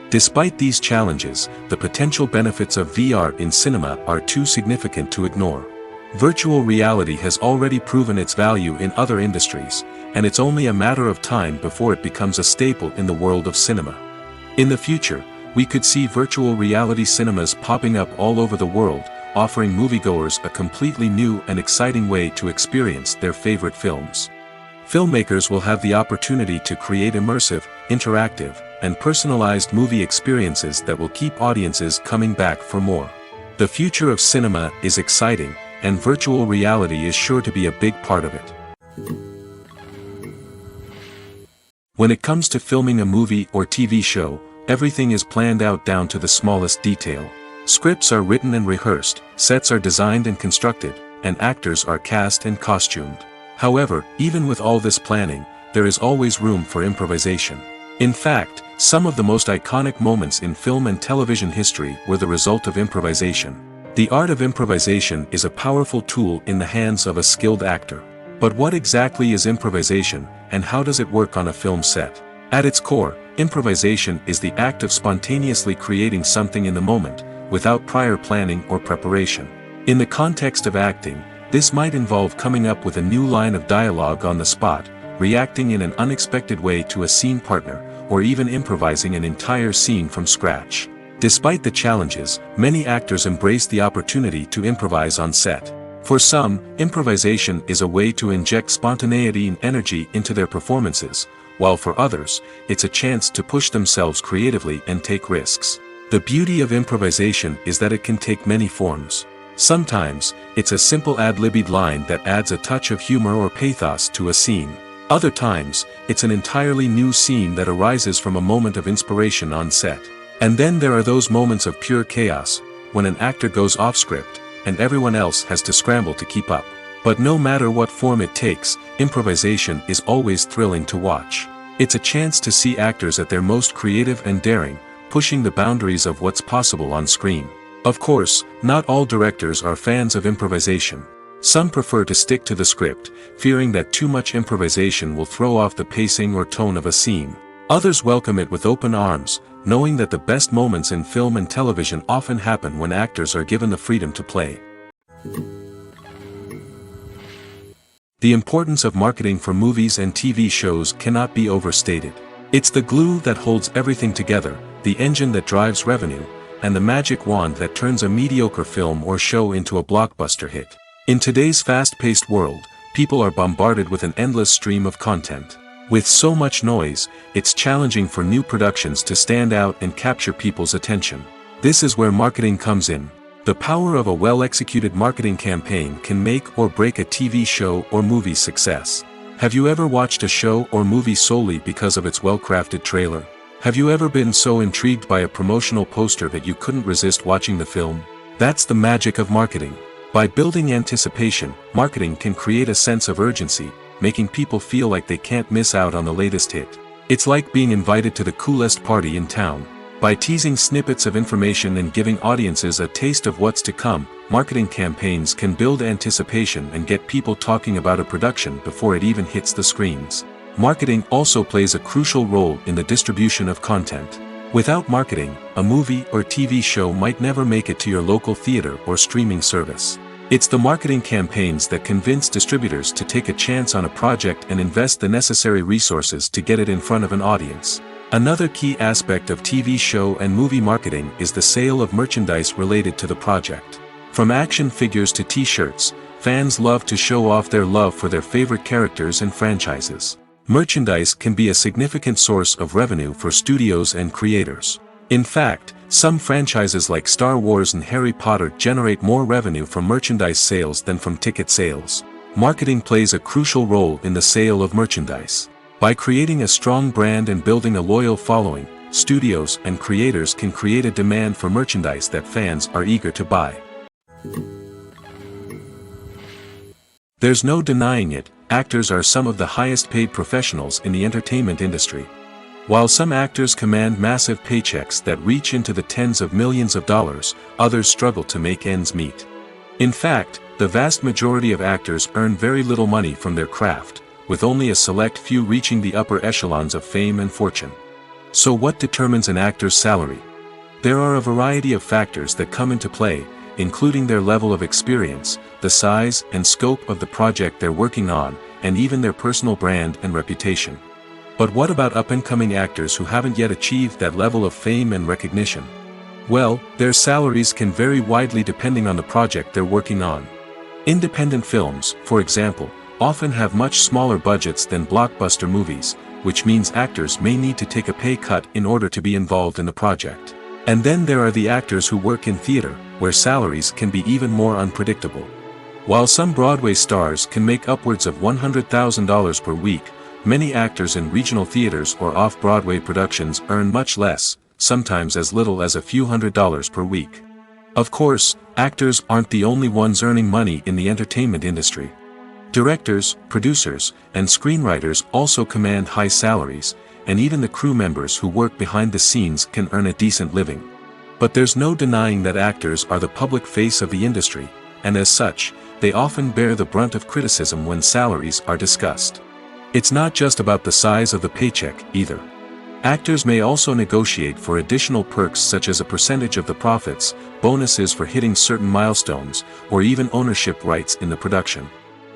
Despite these challenges, the potential benefits of VR in cinema are too significant to ignore. Virtual reality has already proven its value in other industries, and it's only a matter of time before it becomes a staple in the world of cinema. In the future, we could see virtual reality cinemas popping up all over the world, offering moviegoers a completely new and exciting way to experience their favorite films. Filmmakers will have the opportunity to create immersive, interactive, and personalized movie experiences that will keep audiences coming back for more. The future of cinema is exciting, and virtual reality is sure to be a big part of it. When it comes to filming a movie or TV show, everything is planned out down to the smallest detail. Scripts are written and rehearsed, sets are designed and constructed, and actors are cast and costumed. However, even with all this planning, there is always room for improvisation. In fact, some of the most iconic moments in film and television history were the result of improvisation. The art of improvisation is a powerful tool in the hands of a skilled actor. But what exactly is improvisation, and how does it work on a film set? At its core, improvisation is the act of spontaneously creating something in the moment, without prior planning or preparation. In the context of acting, this might involve coming up with a new line of dialogue on the spot, reacting in an unexpected way to a scene partner, or even improvising an entire scene from scratch. Despite the challenges, many actors embrace the opportunity to improvise on set. For some, improvisation is a way to inject spontaneity and energy into their performances, while for others, it's a chance to push themselves creatively and take risks. The beauty of improvisation is that it can take many forms. Sometimes, it's a simple ad-libbed line that adds a touch of humor or pathos to a scene. Other times, it's an entirely new scene that arises from a moment of inspiration on set. And then there are those moments of pure chaos, when an actor goes off script, and everyone else has to scramble to keep up. But no matter what form it takes, improvisation is always thrilling to watch. It's a chance to see actors at their most creative and daring, pushing the boundaries of what's possible on screen. Of course, not all directors are fans of improvisation. Some prefer to stick to the script, fearing that too much improvisation will throw off the pacing or tone of a scene. Others welcome it with open arms, knowing that the best moments in film and television often happen when actors are given the freedom to play. The importance of marketing for movies and TV shows cannot be overstated. It's the glue that holds everything together, the engine that drives revenue, and the magic wand that turns a mediocre film or show into a blockbuster hit. In today's fast-paced world, people are bombarded with an endless stream of content. With so much noise, it's challenging for new productions to stand out and capture people's attention. This is where marketing comes in. The power of a well-executed marketing campaign can make or break a TV show or movie's success. Have you ever watched a show or movie solely because of its well-crafted trailer? Have you ever been so intrigued by a promotional poster that you couldn't resist watching the film? That's the magic of marketing. By building anticipation, marketing can create a sense of urgency, making people feel like they can't miss out on the latest hit. It's like being invited to the coolest party in town. By teasing snippets of information and giving audiences a taste of what's to come, marketing campaigns can build anticipation and get people talking about a production before it even hits the screens. Marketing also plays a crucial role in the distribution of content. Without marketing, a movie or TV show might never make it to your local theater or streaming service. It's the marketing campaigns that convince distributors to take a chance on a project and invest the necessary resources to get it in front of an audience. Another key aspect of TV show and movie marketing is the sale of merchandise related to the project. From action figures to t-shirts, fans love to show off their love for their favorite characters and franchises. Merchandise can be a significant source of revenue for studios and creators. In fact, some franchises like Star Wars and Harry Potter generate more revenue from merchandise sales than from ticket sales. Marketing plays a crucial role in the sale of merchandise. By creating a strong brand and building a loyal following, studios and creators can create a demand for merchandise that fans are eager to buy. There's no denying it, actors are some of the highest paid professionals in the entertainment industry. While some actors command massive paychecks that reach into the tens of millions of dollars, others struggle to make ends meet. In fact, the vast majority of actors earn very little money from their craft, with only a select few reaching the upper echelons of fame and fortune. So what determines an actor's salary? There are a variety of factors that come into play, including their level of experience, the size and scope of the project they're working on, and even their personal brand and reputation. But what about up-and-coming actors who haven't yet achieved that level of fame and recognition? Well, their salaries can vary widely depending on the project they're working on. Independent films, for example, often have much smaller budgets than blockbuster movies, which means actors may need to take a pay cut in order to be involved in the project. And then there are the actors who work in theater, where salaries can be even more unpredictable. While some Broadway stars can make upwards of $100,000 per week, many actors in regional theaters or off-Broadway productions earn much less, sometimes as little as a few $100s per week. Of course, actors aren't the only ones earning money in the entertainment industry. Directors, producers, and screenwriters also command high salaries, and even the crew members who work behind the scenes can earn a decent living. But there's no denying that actors are the public face of the industry, and as such, they often bear the brunt of criticism when salaries are discussed. It's not just about the size of the paycheck, either. Actors may also negotiate for additional perks such as a percentage of the profits, bonuses for hitting certain milestones, or even ownership rights in the production.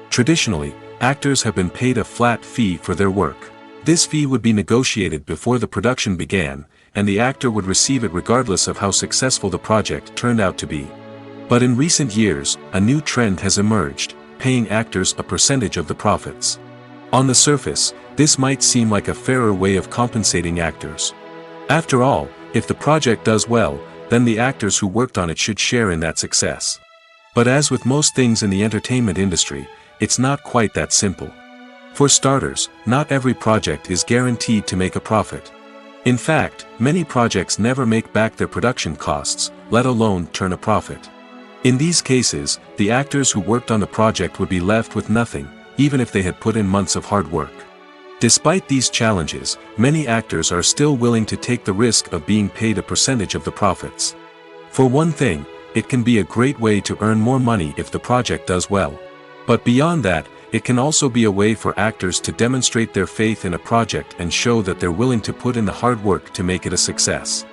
Traditionally, actors have been paid a flat fee for their work. This fee would be negotiated before the production began, and the actor would receive it regardless of how successful the project turned out to be. But in recent years, a new trend has emerged, paying actors a percentage of the profits. On the surface, this might seem like a fairer way of compensating actors. After all, if the project does well, then the actors who worked on it should share in that success. But as with most things in the entertainment industry, it's not quite that simple. For starters, not every project is guaranteed to make a profit. In fact, many projects never make back their production costs, let alone turn a profit. In these cases, the actors who worked on the project would be left with nothing, even if they had put in months of hard work. Despite these challenges, many actors are still willing to take the risk of being paid a percentage of the profits. For one thing, it can be a great way to earn more money if the project does well. But beyond that, it can also be a way for actors to demonstrate their faith in a project and show that they're willing to put in the hard work to make it a success.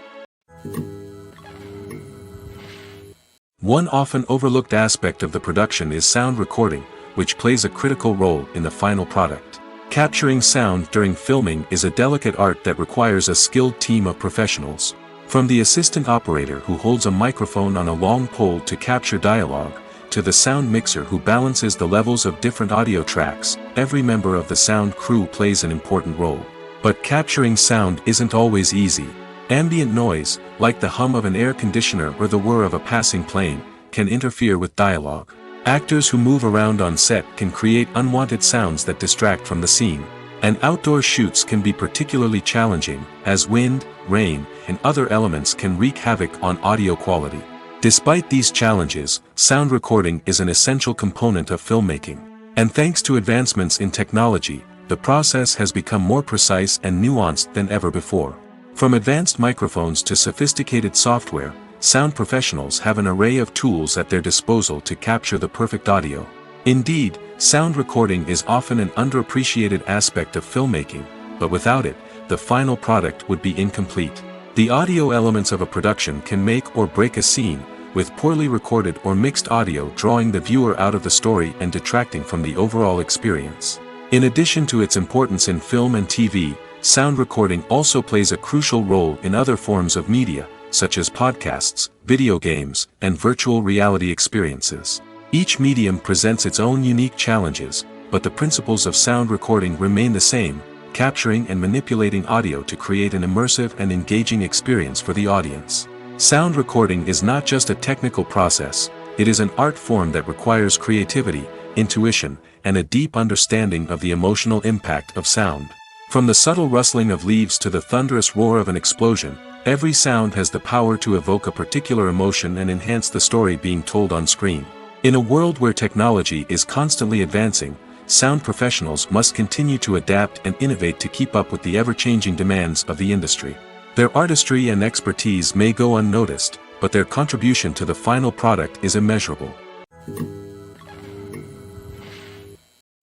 One often overlooked aspect of the production is sound recording, which plays a critical role in the final product. Capturing sound during filming is a delicate art that requires a skilled team of professionals. From the assistant operator who holds a microphone on a long pole to capture dialogue, to the sound mixer who balances the levels of different audio tracks, every member of the sound crew plays an important role. But capturing sound isn't always easy. Ambient noise, like the hum of an air conditioner or the whir of a passing plane, can interfere with dialogue. Actors who move around on set can create unwanted sounds that distract from the scene. And outdoor shoots can be particularly challenging, as wind, rain, and other elements can wreak havoc on audio quality. Despite these challenges, sound recording is an essential component of filmmaking. And thanks to advancements in technology, the process has become more precise and nuanced than ever before. From advanced microphones to sophisticated software, sound professionals have an array of tools at their disposal to capture the perfect audio. Indeed, sound recording is often an underappreciated aspect of filmmaking, but without it, the final product would be incomplete. The audio elements of a production can make or break a scene, with poorly recorded or mixed audio drawing the viewer out of the story and detracting from the overall experience. In addition to its importance in film and TV, sound recording also plays a crucial role in other forms of media, such as podcasts, video games, and virtual reality experiences. Each medium presents its own unique challenges, but the principles of sound recording remain the same: capturing and manipulating audio to create an immersive and engaging experience for the audience. Sound recording is not just a technical process, It is an art form that requires creativity, intuition, and a deep understanding of the emotional impact of sound. From the subtle rustling of leaves to the thunderous roar of an explosion, every sound has the power to evoke a particular emotion and enhance the story being told on screen. In a world where technology is constantly advancing, sound professionals must continue to adapt and innovate to keep up with the ever-changing demands of the industry. Their artistry and expertise may go unnoticed, but their contribution to the final product is immeasurable.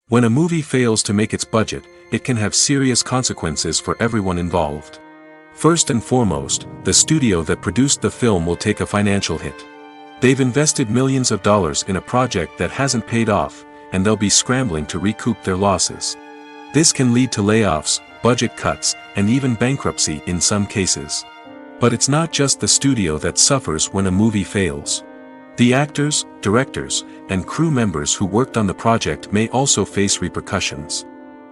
When a movie fails to make its budget, it can have serious consequences for everyone involved. First and foremost, the studio that produced the film will take a financial hit. They've invested millions of dollars in a project that hasn't paid off, and they'll be scrambling to recoup their losses. This can lead to layoffs, budget cuts, and even bankruptcy in some cases. But it's not just the studio that suffers when a movie fails. The actors, directors, and crew members who worked on the project may also face repercussions.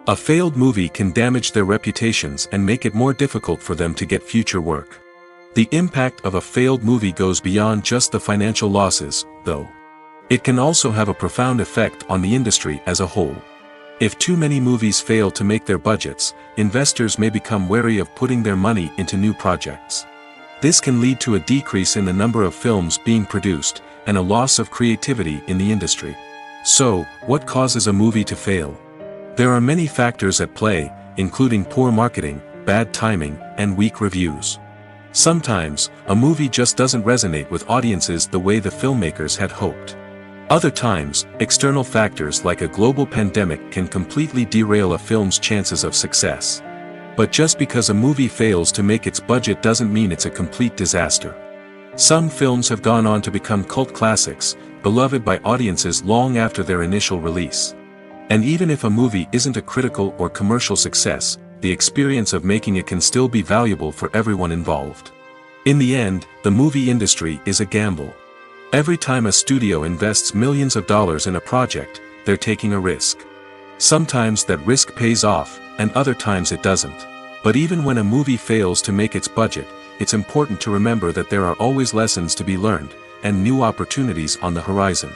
A failed movie can damage their reputations and make it more difficult for them to get future work. The impact of a failed movie goes beyond just the financial losses, though. It can also have a profound effect on the industry as a whole. If too many movies fail to make their budgets, investors may become wary of putting their money into new projects. This can lead to a decrease in the number of films being produced, and a loss of creativity in the industry. So, what causes a movie to fail? There are many factors at play, including poor marketing, bad timing, and weak reviews. Sometimes, a movie just doesn't resonate with audiences the way the filmmakers had hoped. Other times, external factors like a global pandemic can completely derail a film's chances of success. But just because a movie fails to make its budget doesn't mean it's a complete disaster. Some films have gone on to become cult classics, beloved by audiences long after their initial release. And even if a movie isn't a critical or commercial success, the experience of making it can still be valuable for everyone involved. In the end, the movie industry is a gamble. Every time a studio invests millions of dollars in a project, they're taking a risk. Sometimes that risk pays off, and other times it doesn't. But even when a movie fails to make its budget, it's important to remember that there are always lessons to be learned, and new opportunities on the horizon.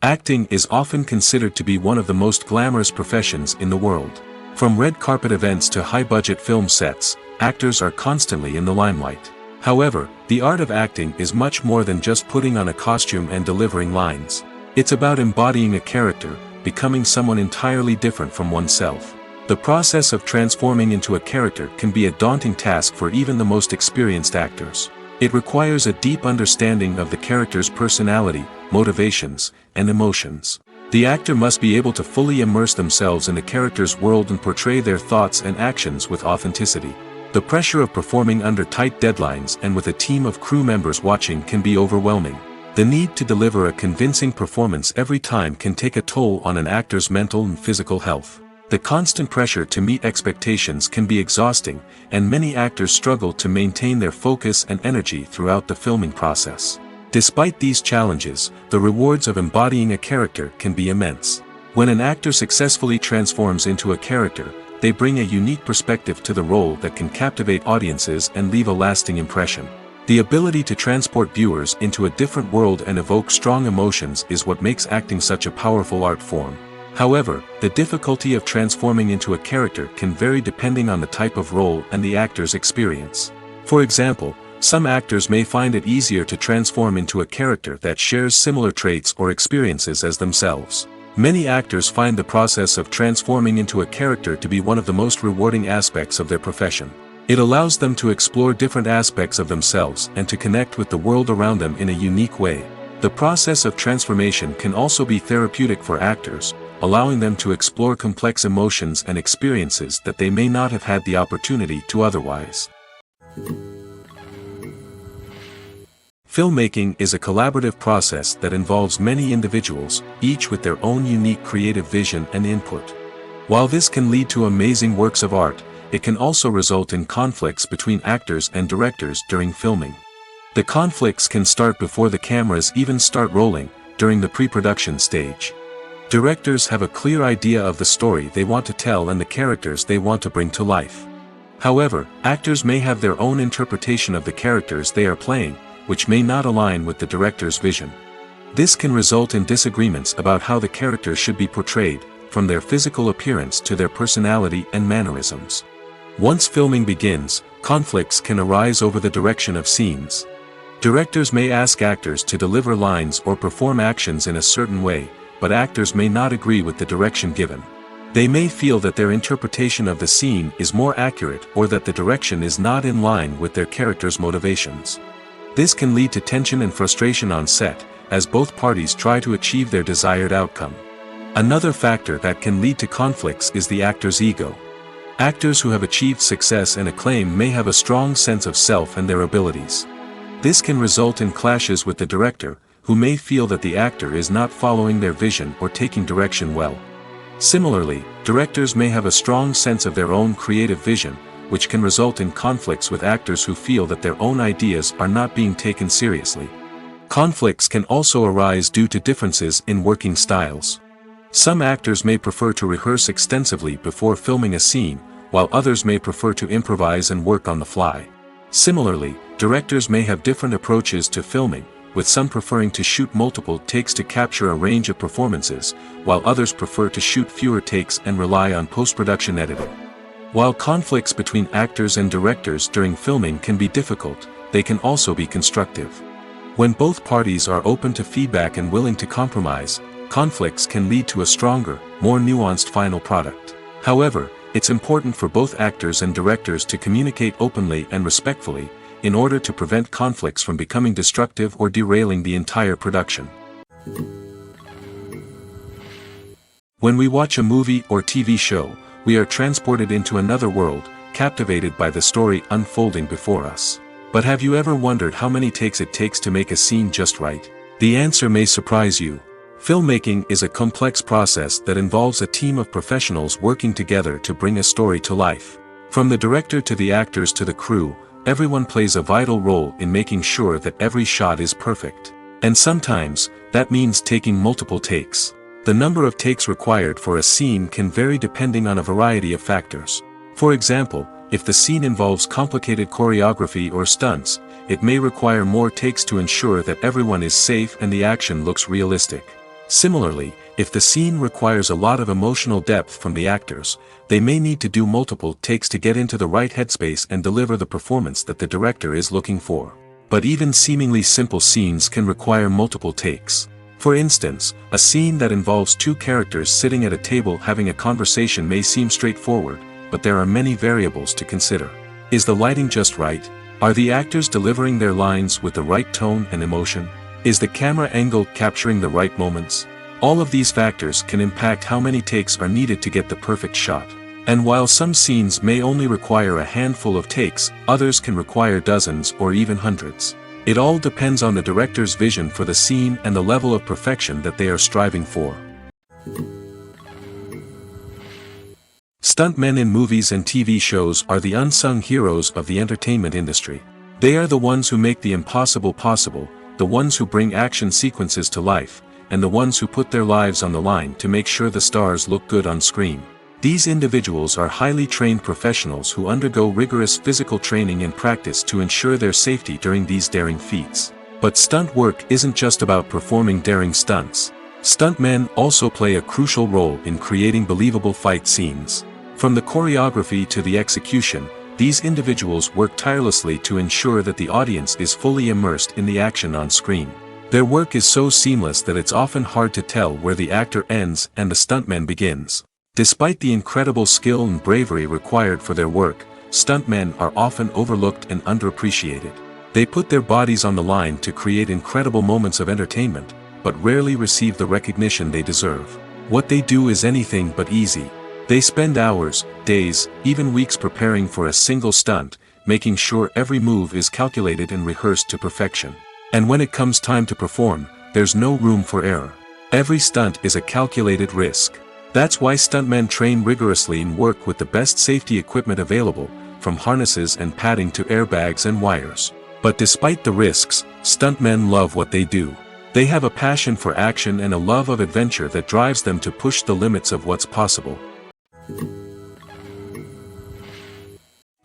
Acting is often considered to be one of the most glamorous professions in the world. From red carpet events to high-budget film sets, actors are constantly in the limelight. However, the art of acting is much more than just putting on a costume and delivering lines. It's about embodying a character, becoming someone entirely different from oneself. The process of transforming into a character can be a daunting task for even the most experienced actors. It requires a deep understanding of the character's personality, motivations, and emotions. The actor must be able to fully immerse themselves in the character's world and portray their thoughts and actions with authenticity. The pressure of performing under tight deadlines and with a team of crew members watching can be overwhelming. The need to deliver a convincing performance every time can take a toll on an actor's mental and physical health. The constant pressure to meet expectations can be exhausting, and many actors struggle to maintain their focus and energy throughout the filming process. Despite these challenges, the rewards of embodying a character can be immense. When an actor successfully transforms into a character, they bring a unique perspective to the role that can captivate audiences and leave a lasting impression. The ability to transport viewers into a different world and evoke strong emotions is what makes acting such a powerful art form. However, the difficulty of transforming into a character can vary depending on the type of role and the actor's experience. For example, some actors may find it easier to transform into a character that shares similar traits or experiences as themselves. Many actors find the process of transforming into a character to be one of the most rewarding aspects of their profession. It allows them to explore different aspects of themselves and to connect with the world around them in a unique way. The process of transformation can also be therapeutic for actors, allowing them to explore complex emotions and experiences that they may not have had the opportunity to otherwise. Filmmaking is a collaborative process that involves many individuals, each with their own unique creative vision and input. While this can lead to amazing works of art, it can also result in conflicts between actors and directors during filming. The conflicts can start before the cameras even start rolling, during the pre-production stage. Directors have a clear idea of the story they want to tell and the characters they want to bring to life. However, actors may have their own interpretation of the characters they are playing, which may not align with the director's vision. This can result in disagreements about how the character should be portrayed, from their physical appearance to their personality and mannerisms. Once filming begins, conflicts can arise over the direction of scenes. Directors may ask actors to deliver lines or perform actions in a certain way, but actors may not agree with the direction given. They may feel that their interpretation of the scene is more accurate or that the direction is not in line with their character's motivations. This can lead to tension and frustration on set, as both parties try to achieve their desired outcome. Another factor that can lead to conflicts is the actor's ego. Actors who have achieved success and acclaim may have a strong sense of self and their abilities. This can result in clashes with the director, who may feel that the actor is not following their vision or taking direction well. Similarly, directors may have a strong sense of their own creative vision, which can result in conflicts with actors who feel that their own ideas are not being taken seriously. Conflicts can also arise due to differences in working styles. Some actors may prefer to rehearse extensively before filming a scene, while others may prefer to improvise and work on the fly. Similarly, directors may have different approaches to filming, with some preferring to shoot multiple takes to capture a range of performances, while others prefer to shoot fewer takes and rely on post-production editing. While conflicts between actors and directors during filming can be difficult, they can also be constructive. When both parties are open to feedback and willing to compromise, conflicts can lead to a stronger, more nuanced final product. However, it's important for both actors and directors to communicate openly and respectfully, in order to prevent conflicts from becoming destructive or derailing the entire production. When we watch a movie or TV show, we are transported into another world, captivated by the story unfolding before us. But have you ever wondered how many takes it takes to make a scene just right? The answer may surprise you. Filmmaking is a complex process that involves a team of professionals working together to bring a story to life. From the director to the actors to the crew, everyone plays a vital role in making sure that every shot is perfect. And sometimes, that means taking multiple takes. The number of takes required for a scene can vary depending on a variety of factors. For example, if the scene involves complicated choreography or stunts, it may require more takes to ensure that everyone is safe and the action looks realistic. Similarly, if the scene requires a lot of emotional depth from the actors, they may need to do multiple takes to get into the right headspace and deliver the performance that the director is looking for. But even seemingly simple scenes can require multiple takes. For instance, a scene that involves two characters sitting at a table having a conversation may seem straightforward, but there are many variables to consider. Is the lighting just right? Are the actors delivering their lines with the right tone and emotion? Is the camera angle capturing the right moments? All of these factors can impact how many takes are needed to get the perfect shot. And while some scenes may only require a handful of takes, others can require dozens or even hundreds. It all depends on the director's vision for the scene and the level of perfection that they are striving for. Stuntmen in movies and TV shows are the unsung heroes of the entertainment industry. They are the ones who make the impossible possible, the ones who bring action sequences to life, and the ones who put their lives on the line to make sure the stars look good on screen. These individuals are highly trained professionals who undergo rigorous physical training and practice to ensure their safety during these daring feats. But stunt work isn't just about performing daring stunts. Stuntmen also play a crucial role in creating believable fight scenes. From the choreography to the execution, these individuals work tirelessly to ensure that the audience is fully immersed in the action on screen. Their work is so seamless that it's often hard to tell where the actor ends and the stuntman begins. Despite the incredible skill and bravery required for their work, stuntmen are often overlooked and underappreciated. They put their bodies on the line to create incredible moments of entertainment, but rarely receive the recognition they deserve. What they do is anything but easy. They spend hours, days, even weeks preparing for a single stunt, making sure every move is calculated and rehearsed to perfection. And when it comes time to perform, there's no room for error. Every stunt is a calculated risk. That's why stuntmen train rigorously and work with the best safety equipment available, from harnesses and padding to airbags and wires. But despite the risks, stuntmen love what they do. They have a passion for action and a love of adventure that drives them to push the limits of what's possible.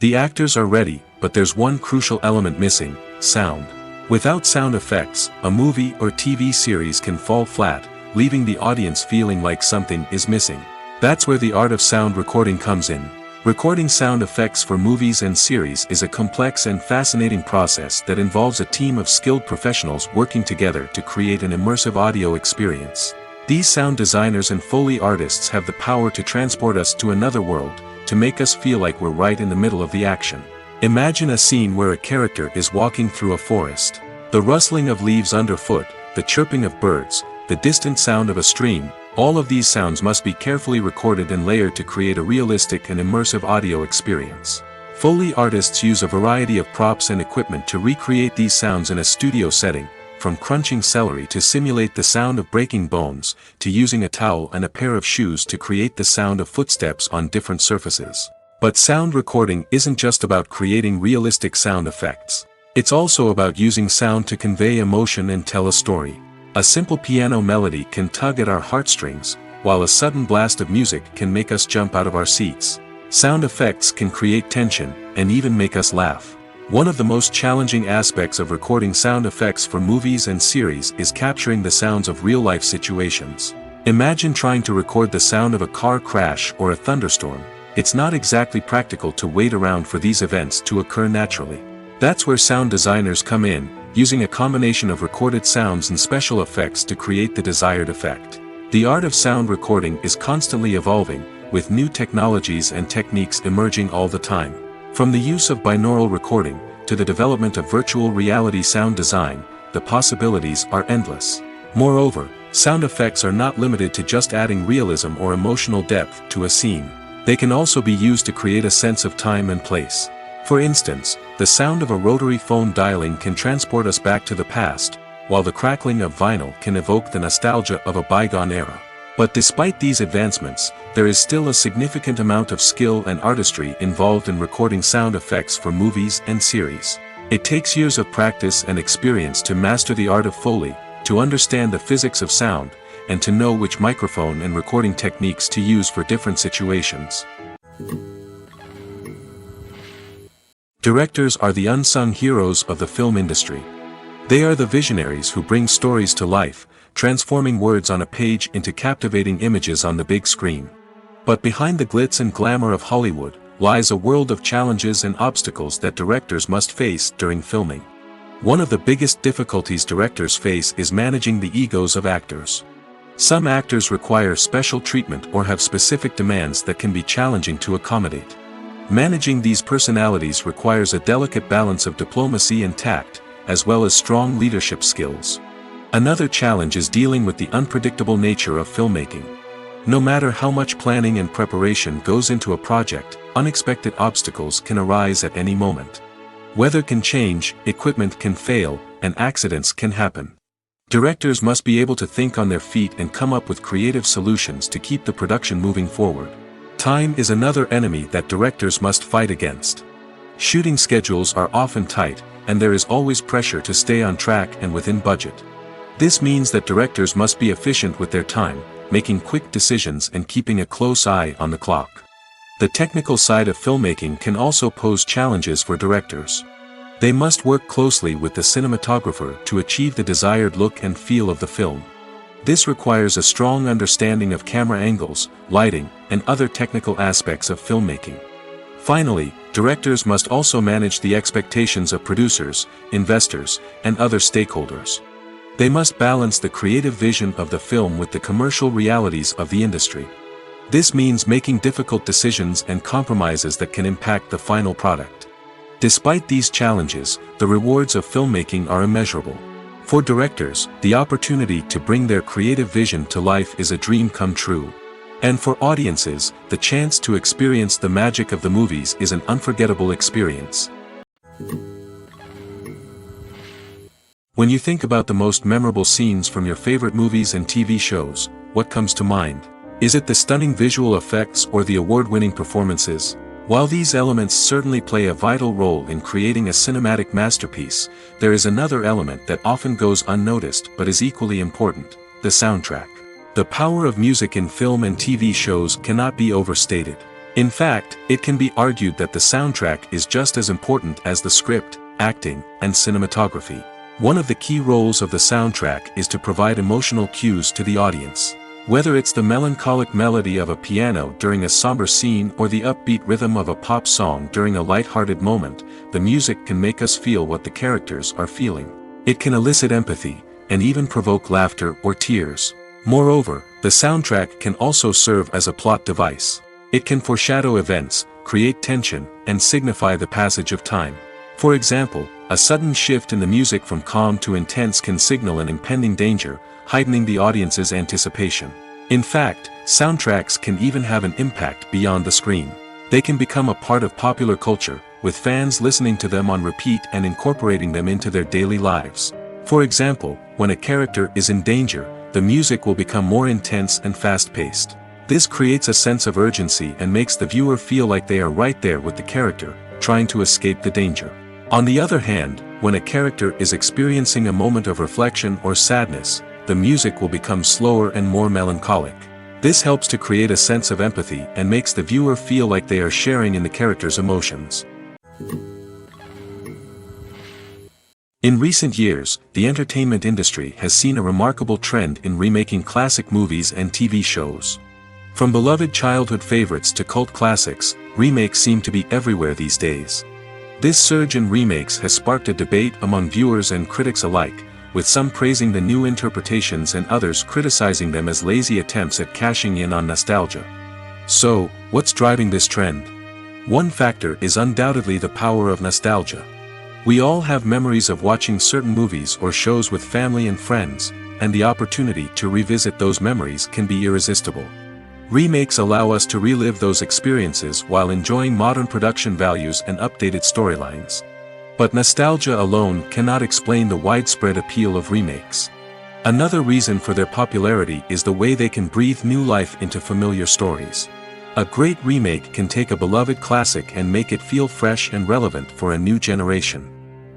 The actors are ready, but there's one crucial element missing: sound. Without sound effects, a movie or TV series can fall flat, leaving the audience feeling like something is missing. That's where the art of sound recording comes in. Recording sound effects for movies and series is a complex and fascinating process that involves a team of skilled professionals working together to create an immersive audio experience. These sound designers and Foley artists have the power to transport us to another world, to make us feel like we're right in the middle of the action. Imagine a scene where a character is walking through a forest. The rustling of leaves underfoot, the chirping of birds, the distant sound of a stream, all of these sounds must be carefully recorded and layered to create a realistic and immersive audio experience. Foley artists use a variety of props and equipment to recreate these sounds in a studio setting, from crunching celery to simulate the sound of breaking bones, to using a towel and a pair of shoes to create the sound of footsteps on different surfaces. But sound recording isn't just about creating realistic sound effects. It's also about using sound to convey emotion and tell a story. A simple piano melody can tug at our heartstrings, while a sudden blast of music can make us jump out of our seats. Sound effects can create tension, and even make us laugh. One of the most challenging aspects of recording sound effects for movies and series is capturing the sounds of real-life situations. Imagine trying to record the sound of a car crash or a thunderstorm. It's not exactly practical to wait around for these events to occur naturally. That's where sound designers come in, using a combination of recorded sounds and special effects to create the desired effect. The art of sound recording is constantly evolving, with new technologies and techniques emerging all the time. From the use of binaural recording, to the development of virtual reality sound design, the possibilities are endless. Moreover, sound effects are not limited to just adding realism or emotional depth to a scene. They can also be used to create a sense of time and place. For instance, the sound of a rotary phone dialing can transport us back to the past, while the crackling of vinyl can evoke the nostalgia of a bygone era. But despite these advancements, there is still a significant amount of skill and artistry involved in recording sound effects for movies and series. It takes years of practice and experience to master the art of Foley, to understand the physics of sound, and to know which microphone and recording techniques to use for different situations. Directors are the unsung heroes of the film industry. They are the visionaries who bring stories to life, transforming words on a page into captivating images on the big screen. But behind the glitz and glamour of Hollywood, lies a world of challenges and obstacles that directors must face during filming. One of the biggest difficulties directors face is managing the egos of actors. Some actors require special treatment or have specific demands that can be challenging to accommodate. Managing these personalities requires a delicate balance of diplomacy and tact, as well as strong leadership skills. Another challenge is dealing with the unpredictable nature of filmmaking. No matter how much planning and preparation goes into a project, unexpected obstacles can arise at any moment. Weather can change, equipment can fail, and accidents can happen. Directors must be able to think on their feet and come up with creative solutions to keep the production moving forward. Time is another enemy that directors must fight against. Shooting schedules are often tight, and there is always pressure to stay on track and within budget. This means that directors must be efficient with their time, making quick decisions and keeping a close eye on the clock. The technical side of filmmaking can also pose challenges for directors. They must work closely with the cinematographer to achieve the desired look and feel of the film. This requires a strong understanding of camera angles, lighting, and other technical aspects of filmmaking. Finally, directors must also manage the expectations of producers, investors, and other stakeholders. They must balance the creative vision of the film with the commercial realities of the industry. This means making difficult decisions and compromises that can impact the final product. Despite these challenges, the rewards of filmmaking are immeasurable. For directors, the opportunity to bring their creative vision to life is a dream come true. And for audiences, the chance to experience the magic of the movies is an unforgettable experience. When you think about the most memorable scenes from your favorite movies and TV shows, what comes to mind? Is it the stunning visual effects or the award-winning performances? While these elements certainly play a vital role in creating a cinematic masterpiece, there is another element that often goes unnoticed but is equally important: the soundtrack. The power of music in film and TV shows cannot be overstated. In fact, it can be argued that the soundtrack is just as important as the script, acting, and cinematography. One of the key roles of the soundtrack is to provide emotional cues to the audience. Whether it's the melancholic melody of a piano during a somber scene or the upbeat rhythm of a pop song during a light-hearted moment, the music can make us feel what the characters are feeling. It can elicit empathy, and even provoke laughter or tears. Moreover, the soundtrack can also serve as a plot device. It can foreshadow events, create tension, and signify the passage of time. For example, a sudden shift in the music from calm to intense can signal an impending danger, heightening the audience's anticipation. In fact, soundtracks can even have an impact beyond the screen. They can become a part of popular culture, with fans listening to them on repeat and incorporating them into their daily lives. For example, when a character is in danger, the music will become more intense and fast-paced. This creates a sense of urgency and makes the viewer feel like they are right there with the character, trying to escape the danger. On the other hand, when a character is experiencing a moment of reflection or sadness, the music will become slower and more melancholic. This helps to create a sense of empathy and makes the viewer feel like they are sharing in the character's emotions. In recent years, the entertainment industry has seen a remarkable trend in remaking classic movies and TV shows. From beloved childhood favorites to cult classics, remakes seem to be everywhere these days. This surge in remakes has sparked a debate among viewers and critics alike, with some praising the new interpretations and others criticizing them as lazy attempts at cashing in on nostalgia. So, what's driving this trend? One factor is undoubtedly the power of nostalgia. We all have memories of watching certain movies or shows with family and friends, and the opportunity to revisit those memories can be irresistible. Remakes allow us to relive those experiences while enjoying modern production values and updated storylines. But nostalgia alone cannot explain the widespread appeal of remakes. Another reason for their popularity is the way they can breathe new life into familiar stories. A great remake can take a beloved classic and make it feel fresh and relevant for a new generation.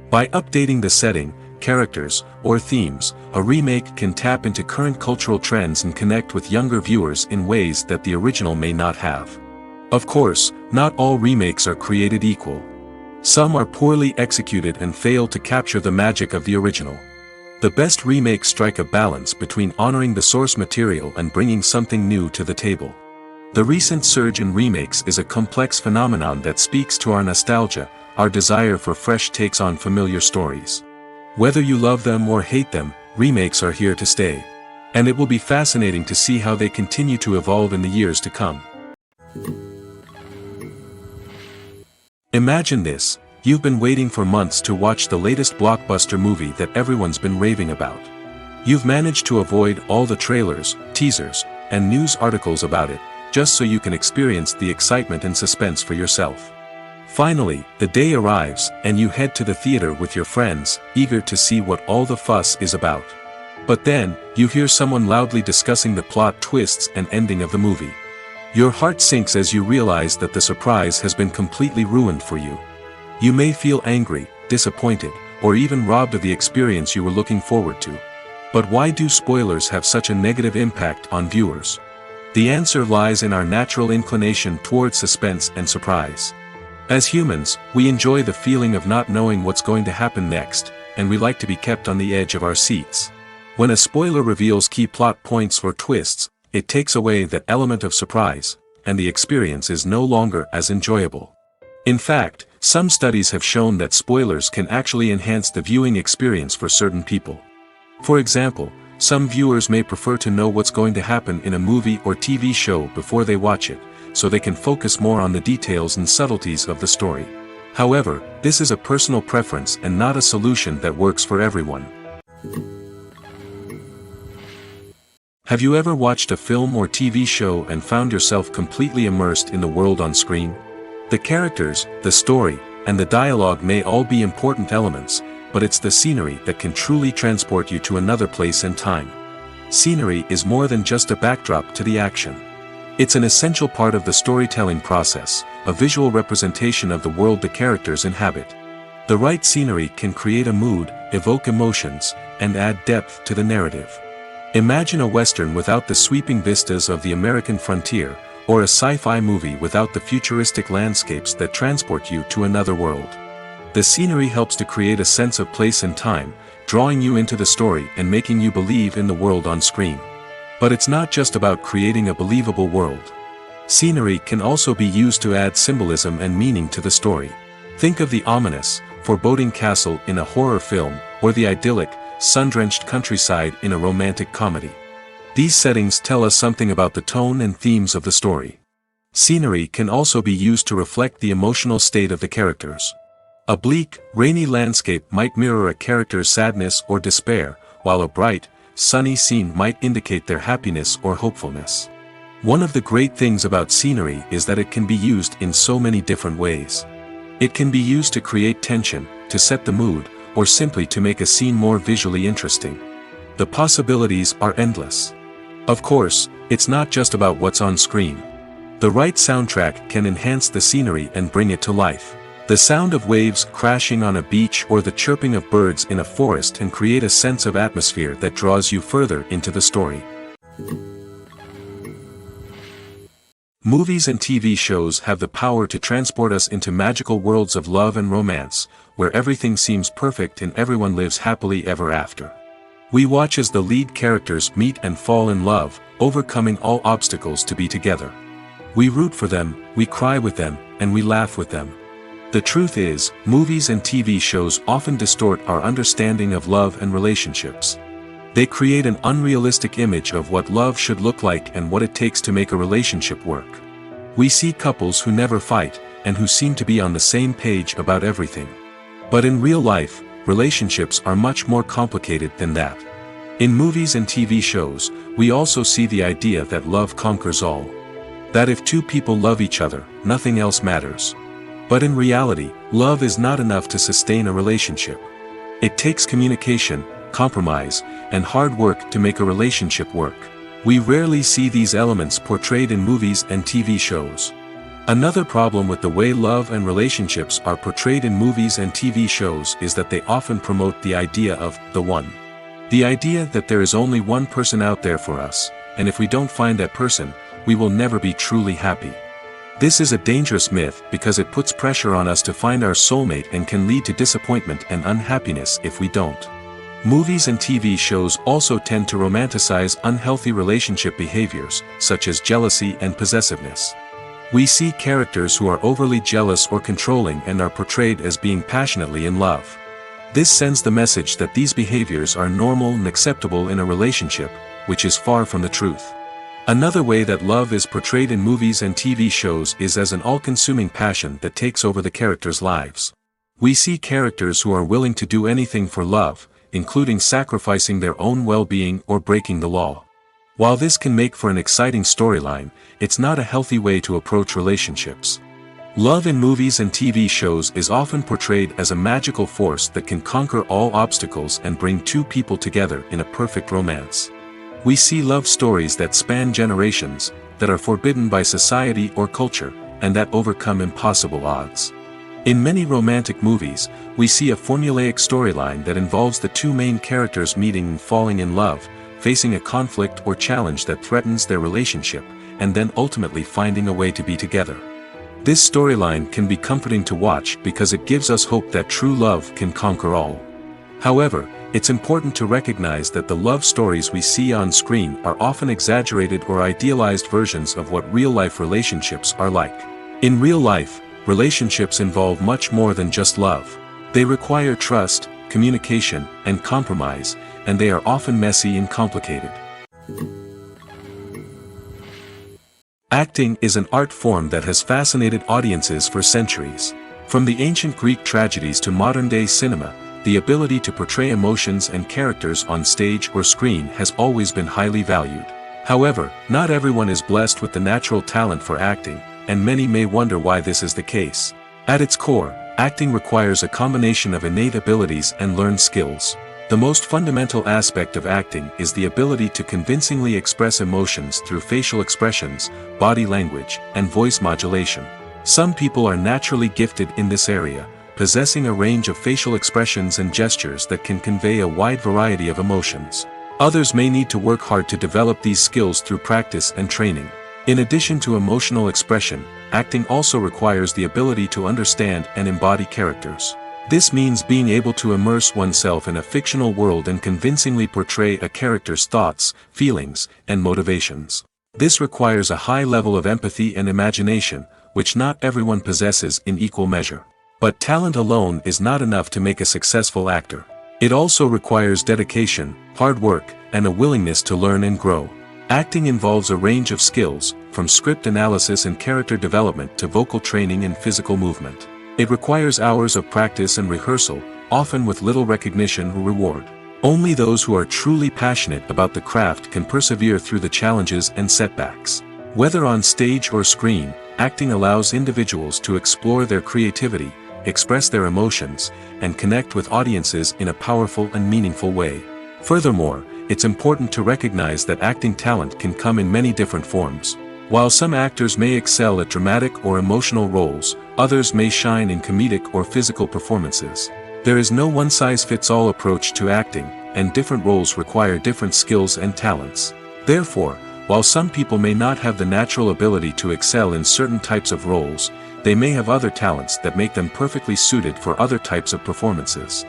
By updating the setting, characters, or themes, a remake can tap into current cultural trends and connect with younger viewers in ways that the original may not have. Of course, not all remakes are created equal. Some are poorly executed and fail to capture the magic of the original. The best remakes strike a balance between honoring the source material and bringing something new to the table. The recent surge in remakes is a complex phenomenon that speaks to our nostalgia, our desire for fresh takes on familiar stories. Whether you love them or hate them, remakes are here to stay. And it will be fascinating to see how they continue to evolve in the years to come. Imagine this: you've been waiting for months to watch the latest blockbuster movie that everyone's been raving about. You've managed to avoid all the trailers, teasers, and news articles about it, just so you can experience the excitement and suspense for yourself. Finally, the day arrives, and you head to the theater with your friends, eager to see what all the fuss is about. But then, you hear someone loudly discussing the plot twists and ending of the movie. Your heart sinks as you realize that the surprise has been completely ruined for you. You may feel angry, disappointed, or even robbed of the experience you were looking forward to. But why do spoilers have such a negative impact on viewers? The answer lies in our natural inclination toward suspense and surprise. As humans, we enjoy the feeling of not knowing what's going to happen next, and we like to be kept on the edge of our seats. When a spoiler reveals key plot points or twists, it takes away that element of surprise, and the experience is no longer as enjoyable. In fact, some studies have shown that spoilers can actually enhance the viewing experience for certain people. For example, some viewers may prefer to know what's going to happen in a movie or TV show before they watch it, so they can focus more on the details and subtleties of the story. However, this is a personal preference and not a solution that works for everyone. Have you ever watched a film or TV show and found yourself completely immersed in the world on screen? The characters, the story, and the dialogue may all be important elements, but it's the scenery that can truly transport you to another place and time. Scenery is more than just a backdrop to the action. It's an essential part of the storytelling process, a visual representation of the world the characters inhabit. The right scenery can create a mood, evoke emotions, and add depth to the narrative. Imagine a Western without the sweeping vistas of the American frontier, or a sci-fi movie without the futuristic landscapes that transport you to another world. The scenery helps to create a sense of place and time, drawing you into the story and making you believe in the world on screen. But it's not just about creating a believable world. Scenery can also be used to add symbolism and meaning to the story. Think of the ominous, foreboding castle in a horror film, or the idyllic, sun-drenched countryside in a romantic comedy. These settings tell us something about the tone and themes of the story. Scenery can also be used to reflect the emotional state of the characters. A bleak, rainy landscape might mirror a character's sadness or despair, while a bright, sunny scene might indicate their happiness or hopefulness. One of the great things about scenery is that it can be used in so many different ways. It can be used to create tension, to set the mood, or simply to make a scene more visually interesting. The possibilities are endless. Of course, it's not just about what's on screen. The right soundtrack can enhance the scenery and bring it to life. The sound of waves crashing on a beach or the chirping of birds in a forest can create a sense of atmosphere that draws you further into the story. Movies and TV shows have the power to transport us into magical worlds of love and romance, where everything seems perfect and everyone lives happily ever after. We watch as the lead characters meet and fall in love, overcoming all obstacles to be together. We root for them, we cry with them, and we laugh with them. The truth is, movies and TV shows often distort our understanding of love and relationships. They create an unrealistic image of what love should look like and what it takes to make a relationship work. We see couples who never fight, and who seem to be on the same page about everything. But in real life, relationships are much more complicated than that. In movies and TV shows, we also see the idea that love conquers all. That if two people love each other, nothing else matters. But in reality, love is not enough to sustain a relationship. It takes communication, compromise, and hard work to make a relationship work. We rarely see these elements portrayed in movies and TV shows. Another problem with the way love and relationships are portrayed in movies and TV shows is that they often promote the idea of the one. The idea that there is only one person out there for us, and if we don't find that person, we will never be truly happy. This is a dangerous myth because it puts pressure on us to find our soulmate and can lead to disappointment and unhappiness if we don't. Movies and TV shows also tend to romanticize unhealthy relationship behaviors, such as jealousy and possessiveness. We see characters who are overly jealous or controlling and are portrayed as being passionately in love. This sends the message that these behaviors are normal and acceptable in a relationship, which is far from the truth. Another way that love is portrayed in movies and TV shows is as an all-consuming passion that takes over the characters' lives. We see characters who are willing to do anything for love, including sacrificing their own well-being or breaking the law. While this can make for an exciting storyline, it's not a healthy way to approach relationships. Love in movies and TV shows is often portrayed as a magical force that can conquer all obstacles and bring two people together in a perfect romance. We see love stories that span generations, that are forbidden by society or culture, and that overcome impossible odds. In many romantic movies, we see a formulaic storyline that involves the two main characters meeting and falling in love, facing a conflict or challenge that threatens their relationship, and then ultimately finding a way to be together. This storyline can be comforting to watch because it gives us hope that true love can conquer all. However, it's important to recognize that the love stories we see on screen are often exaggerated or idealized versions of what real-life relationships are like. In real life, relationships involve much more than just love. They require trust, communication, and compromise, and they are often messy and complicated. Acting is an art form that has fascinated audiences for centuries. From the ancient Greek tragedies to modern-day cinema, the ability to portray emotions and characters on stage or screen has always been highly valued. However, not everyone is blessed with the natural talent for acting, and many may wonder why this is the case. At its core, acting requires a combination of innate abilities and learned skills. The most fundamental aspect of acting is the ability to convincingly express emotions through facial expressions, body language, and voice modulation. Some people are naturally gifted in this area, possessing a range of facial expressions and gestures that can convey a wide variety of emotions. Others may need to work hard to develop these skills through practice and training. In addition to emotional expression, acting also requires the ability to understand and embody characters. This means being able to immerse oneself in a fictional world and convincingly portray a character's thoughts, feelings, and motivations. This requires a high level of empathy and imagination, which not everyone possesses in equal measure. But talent alone is not enough to make a successful actor. It also requires dedication, hard work, and a willingness to learn and grow. Acting involves a range of skills, from script analysis and character development to vocal training and physical movement. It requires hours of practice and rehearsal, often with little recognition or reward. Only those who are truly passionate about the craft can persevere through the challenges and setbacks. Whether on stage or screen, acting allows individuals to explore their creativity, express their emotions, and connect with audiences in a powerful and meaningful way. Furthermore, it's important to recognize that acting talent can come in many different forms. While some actors may excel at dramatic or emotional roles, others may shine in comedic or physical performances. There is no one-size-fits-all approach to acting, and different roles require different skills and talents. Therefore, while some people may not have the natural ability to excel in certain types of roles, they may have other talents that make them perfectly suited for other types of performances.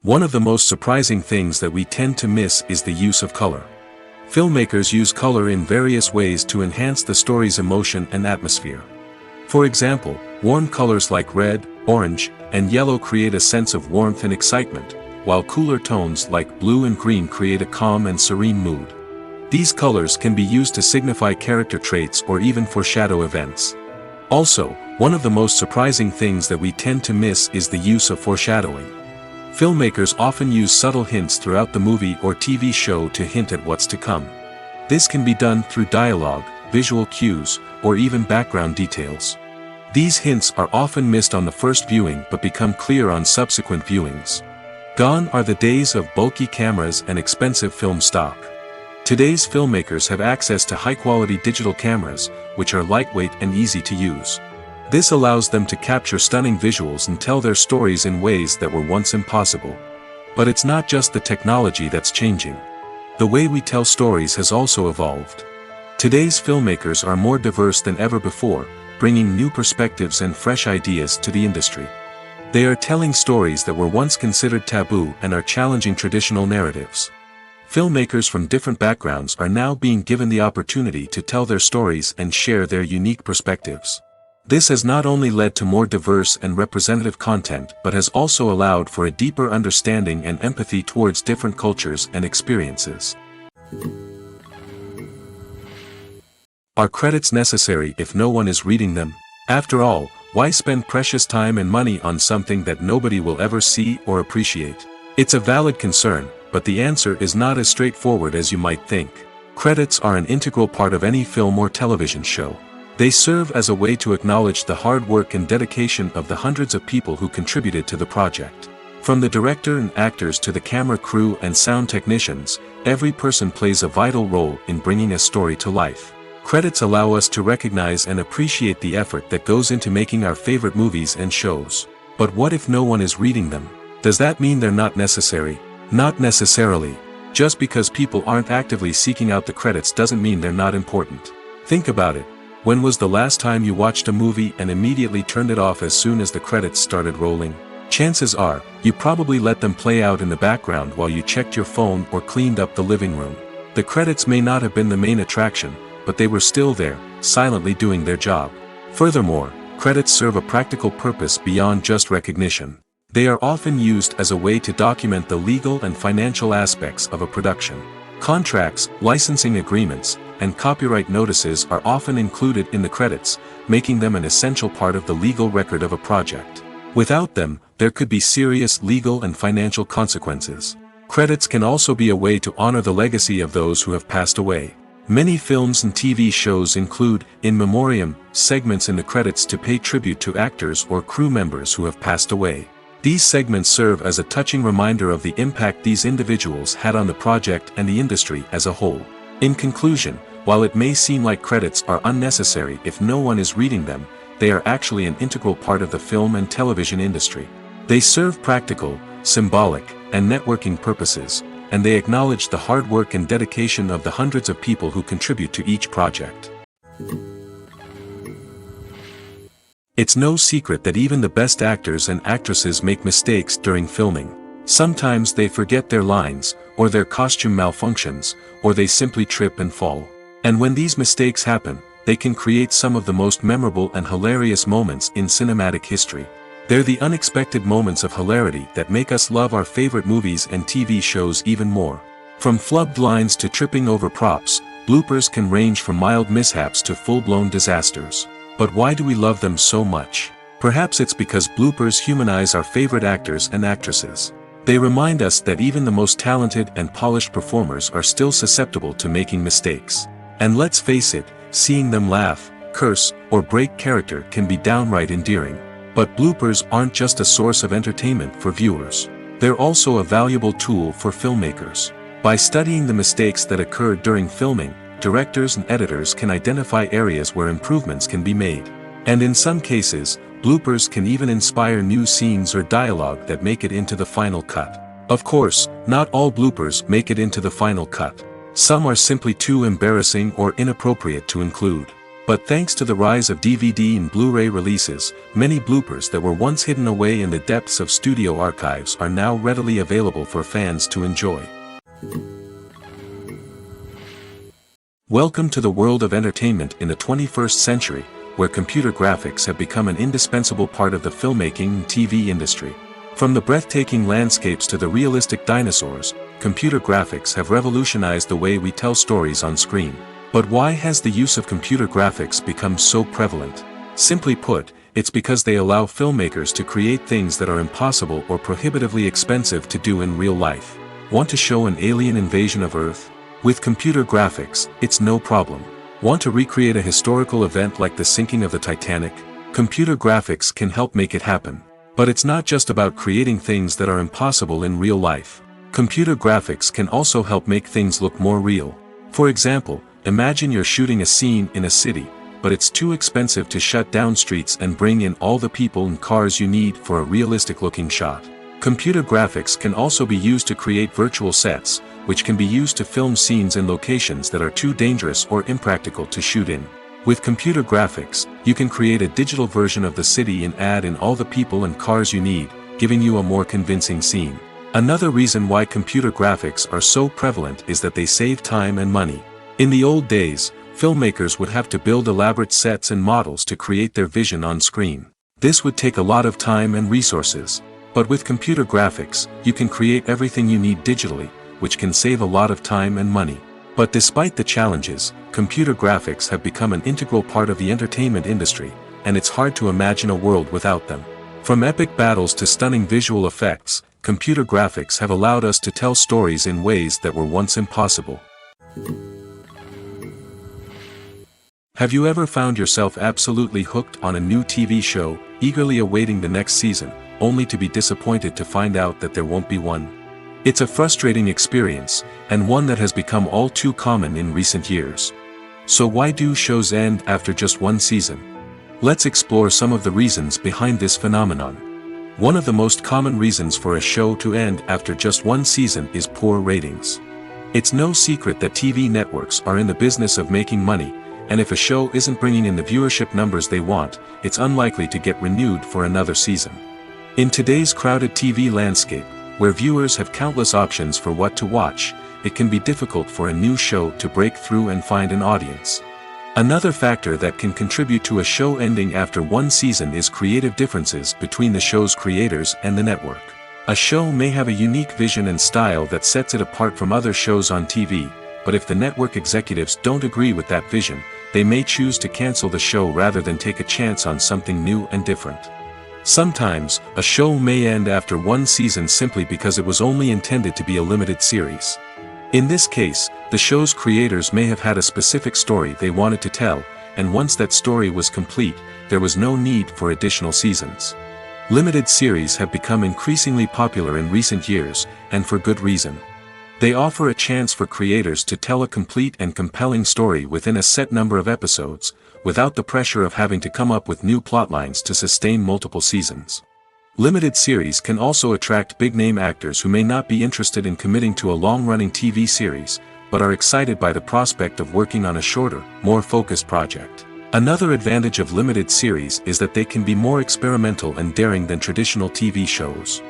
One of the most surprising things that we tend to miss is the use of color. Filmmakers use color in various ways to enhance the story's emotion and atmosphere. For example, warm colors like red, orange, and yellow create a sense of warmth and excitement, while cooler tones like blue and green create a calm and serene mood. These colors can be used to signify character traits or even foreshadow events. Also, one of the most surprising things that we tend to miss is the use of foreshadowing. Filmmakers often use subtle hints throughout the movie or TV show to hint at what's to come. This can be done through dialogue, visual cues, or even background details. These hints are often missed on the first viewing but become clear on subsequent viewings. Gone are the days of bulky cameras and expensive film stock. Today's filmmakers have access to high-quality digital cameras, which are lightweight and easy to use. This allows them to capture stunning visuals and tell their stories in ways that were once impossible. But it's not just the technology that's changing. The way we tell stories has also evolved. Today's filmmakers are more diverse than ever before, bringing new perspectives and fresh ideas to the industry. They are telling stories that were once considered taboo and are challenging traditional narratives. Filmmakers from different backgrounds are now being given the opportunity to tell their stories and share their unique perspectives. This has not only led to more diverse and representative content but has also allowed for a deeper understanding and empathy towards different cultures and experiences. Are credits necessary if no one is reading them? After all, why spend precious time and money on something that nobody will ever see or appreciate? It's a valid concern, but the answer is not as straightforward as you might think. Credits are an integral part of any film or television show. They serve as a way to acknowledge the hard work and dedication of the hundreds of people who contributed to the project. From the director and actors to the camera crew and sound technicians, every person plays a vital role in bringing a story to life. Credits allow us to recognize and appreciate the effort that goes into making our favorite movies and shows. But what if no one is reading them? Does that mean they're not necessary? Not necessarily. Just because people aren't actively seeking out the credits doesn't mean they're not important. Think about it. When was the last time you watched a movie and immediately turned it off as soon as the credits started rolling? Chances are, you probably let them play out in the background while you checked your phone or cleaned up the living room. The credits may not have been the main attraction, but they were still there, silently doing their job. Furthermore, credits serve a practical purpose beyond just recognition. They are often used as a way to document the legal and financial aspects of a production. Contracts, licensing agreements, and copyright notices are often included in the credits, making them an essential part of the legal record of a project. Without them, there could be serious legal and financial consequences. Credits can also be a way to honor the legacy of those who have passed away. Many films and TV shows include, in memoriam, segments in the credits to pay tribute to actors or crew members who have passed away. These segments serve as a touching reminder of the impact these individuals had on the project and the industry as a whole. In conclusion, while it may seem like credits are unnecessary if no one is reading them, they are actually an integral part of the film and television industry. They serve practical, symbolic, and networking purposes, and they acknowledge the hard work and dedication of the hundreds of people who contribute to each project. It's no secret that even the best actors and actresses make mistakes during filming. Sometimes they forget their lines, or their costume malfunctions, or they simply trip and fall. And when these mistakes happen, they can create some of the most memorable and hilarious moments in cinematic history. They're the unexpected moments of hilarity that make us love our favorite movies and TV shows even more. From flubbed lines to tripping over props, bloopers can range from mild mishaps to full-blown disasters. But why do we love them so much? Perhaps it's because bloopers humanize our favorite actors and actresses. They remind us that even the most talented and polished performers are still susceptible to making mistakes. And let's face it, seeing them laugh, curse, or break character can be downright endearing. But bloopers aren't just a source of entertainment for viewers. They're also a valuable tool for filmmakers. By studying the mistakes that occurred during filming, directors and editors can identify areas where improvements can be made. And in some cases, bloopers can even inspire new scenes or dialogue that make it into the final cut. Of course, not all bloopers make it into the final cut. Some are simply too embarrassing or inappropriate to include. But thanks to the rise of DVD and Blu-ray releases, many bloopers that were once hidden away in the depths of studio archives are now readily available for fans to enjoy. Welcome to the world of entertainment in the 21st century, where computer graphics have become an indispensable part of the filmmaking and TV industry. From the breathtaking landscapes to the realistic dinosaurs, computer graphics have revolutionized the way we tell stories on screen. But why has the use of computer graphics become so prevalent? Simply put, it's because they allow filmmakers to create things that are impossible or prohibitively expensive to do in real life. Want to show an alien invasion of Earth? With computer graphics, it's no problem. Want to recreate a historical event like the sinking of the Titanic? Computer graphics can help make it happen. But it's not just about creating things that are impossible in real life. Computer graphics can also help make things look more real. For example, imagine you're shooting a scene in a city, but it's too expensive to shut down streets and bring in all the people and cars you need for a realistic-looking shot. Computer graphics can also be used to create virtual sets, which can be used to film scenes in locations that are too dangerous or impractical to shoot in. With computer graphics, you can create a digital version of the city and add in all the people and cars you need, giving you a more convincing scene. Another reason why computer graphics are so prevalent is that they save time and money. In the old days, filmmakers would have to build elaborate sets and models to create their vision on screen. This would take a lot of time and resources. But with computer graphics, you can create everything you need digitally, which can save a lot of time and money. But despite the challenges, computer graphics have become an integral part of the entertainment industry, and it's hard to imagine a world without them. From epic battles to stunning visual effects, computer graphics have allowed us to tell stories in ways that were once impossible. Have you ever found yourself absolutely hooked on a new TV show, eagerly awaiting the next season, only to be disappointed to find out that there won't be one? It's a frustrating experience, and one that has become all too common in recent years. So why do shows end after just one season? Let's explore some of the reasons behind this phenomenon. One of the most common reasons for a show to end after just one season is poor ratings. It's no secret that TV networks are in the business of making money, and if a show isn't bringing in the viewership numbers they want, it's unlikely to get renewed for another season. In today's crowded TV landscape, where viewers have countless options for what to watch, it can be difficult for a new show to break through and find an audience. Another factor that can contribute to a show ending after one season is creative differences between the show's creators and the network. A show may have a unique vision and style that sets it apart from other shows on TV, but if the network executives don't agree with that vision, they may choose to cancel the show rather than take a chance on something new and different. Sometimes, a show may end after one season simply because it was only intended to be a limited series. In this case, the show's creators may have had a specific story they wanted to tell, and once that story was complete, there was no need for additional seasons. Limited series have become increasingly popular in recent years, and for good reason. They offer a chance for creators to tell a complete and compelling story within a set number of episodes, without the pressure of having to come up with new plotlines to sustain multiple seasons. Limited series can also attract big-name actors who may not be interested in committing to a long-running TV series, but are excited by the prospect of working on a shorter, more focused project. Another advantage of limited series is that they can be more experimental and daring than traditional TV shows.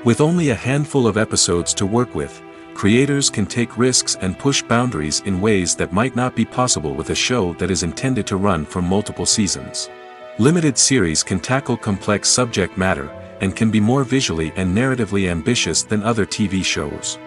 With only a handful of episodes to work with, creators can take risks and push boundaries in ways that might not be possible with a show that is intended to run for multiple seasons. Limited series can tackle complex subject matter, and can be more visually and narratively ambitious than other TV shows.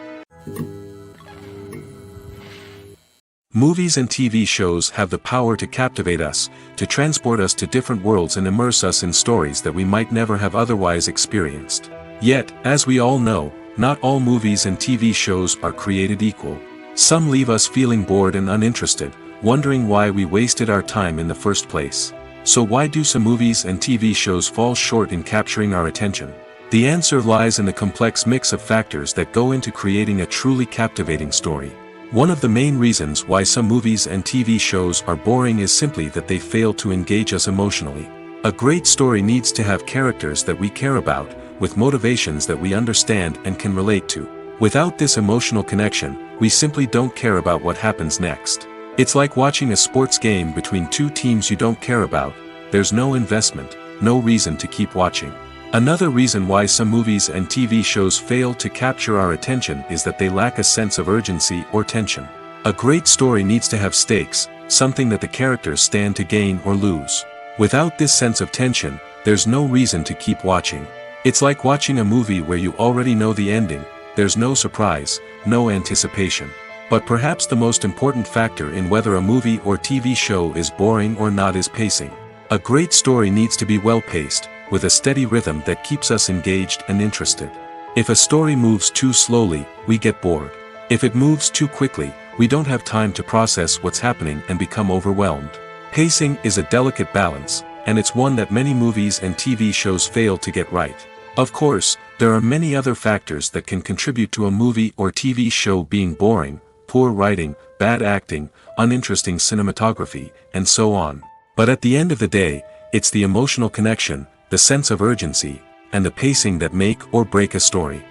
Movies and TV shows have the power to captivate us, to transport us to different worlds and immerse us in stories that we might never have otherwise experienced. Yet, as we all know, not all movies and TV shows are created equal. Some leave us feeling bored and uninterested, wondering why we wasted our time in the first place. So why do some movies and TV shows fall short in capturing our attention? The answer lies in the complex mix of factors that go into creating a truly captivating story. One of the main reasons why some movies and TV shows are boring is simply that they fail to engage us emotionally. A great story needs to have characters that we care about, with motivations that we understand and can relate to. Without this emotional connection, we simply don't care about what happens next. It's like watching a sports game between two teams you don't care about. There's no investment, no reason to keep watching. Another reason why some movies and TV shows fail to capture our attention is that they lack a sense of urgency or tension. A great story needs to have stakes, something that the characters stand to gain or lose. Without this sense of tension, there's no reason to keep watching. It's like watching a movie where you already know the ending. There's no surprise, no anticipation. But perhaps the most important factor in whether a movie or TV show is boring or not is pacing. A great story needs to be well-paced, with a steady rhythm that keeps us engaged and interested. If a story moves too slowly, we get bored. If it moves too quickly, we don't have time to process what's happening and become overwhelmed. Pacing is a delicate balance, and it's one that many movies and TV shows fail to get right. Of course, there are many other factors that can contribute to a movie or TV show being boring: poor writing, bad acting, uninteresting cinematography, and so on. But at the end of the day, it's the emotional connection, the sense of urgency, and the pacing that make or break a story.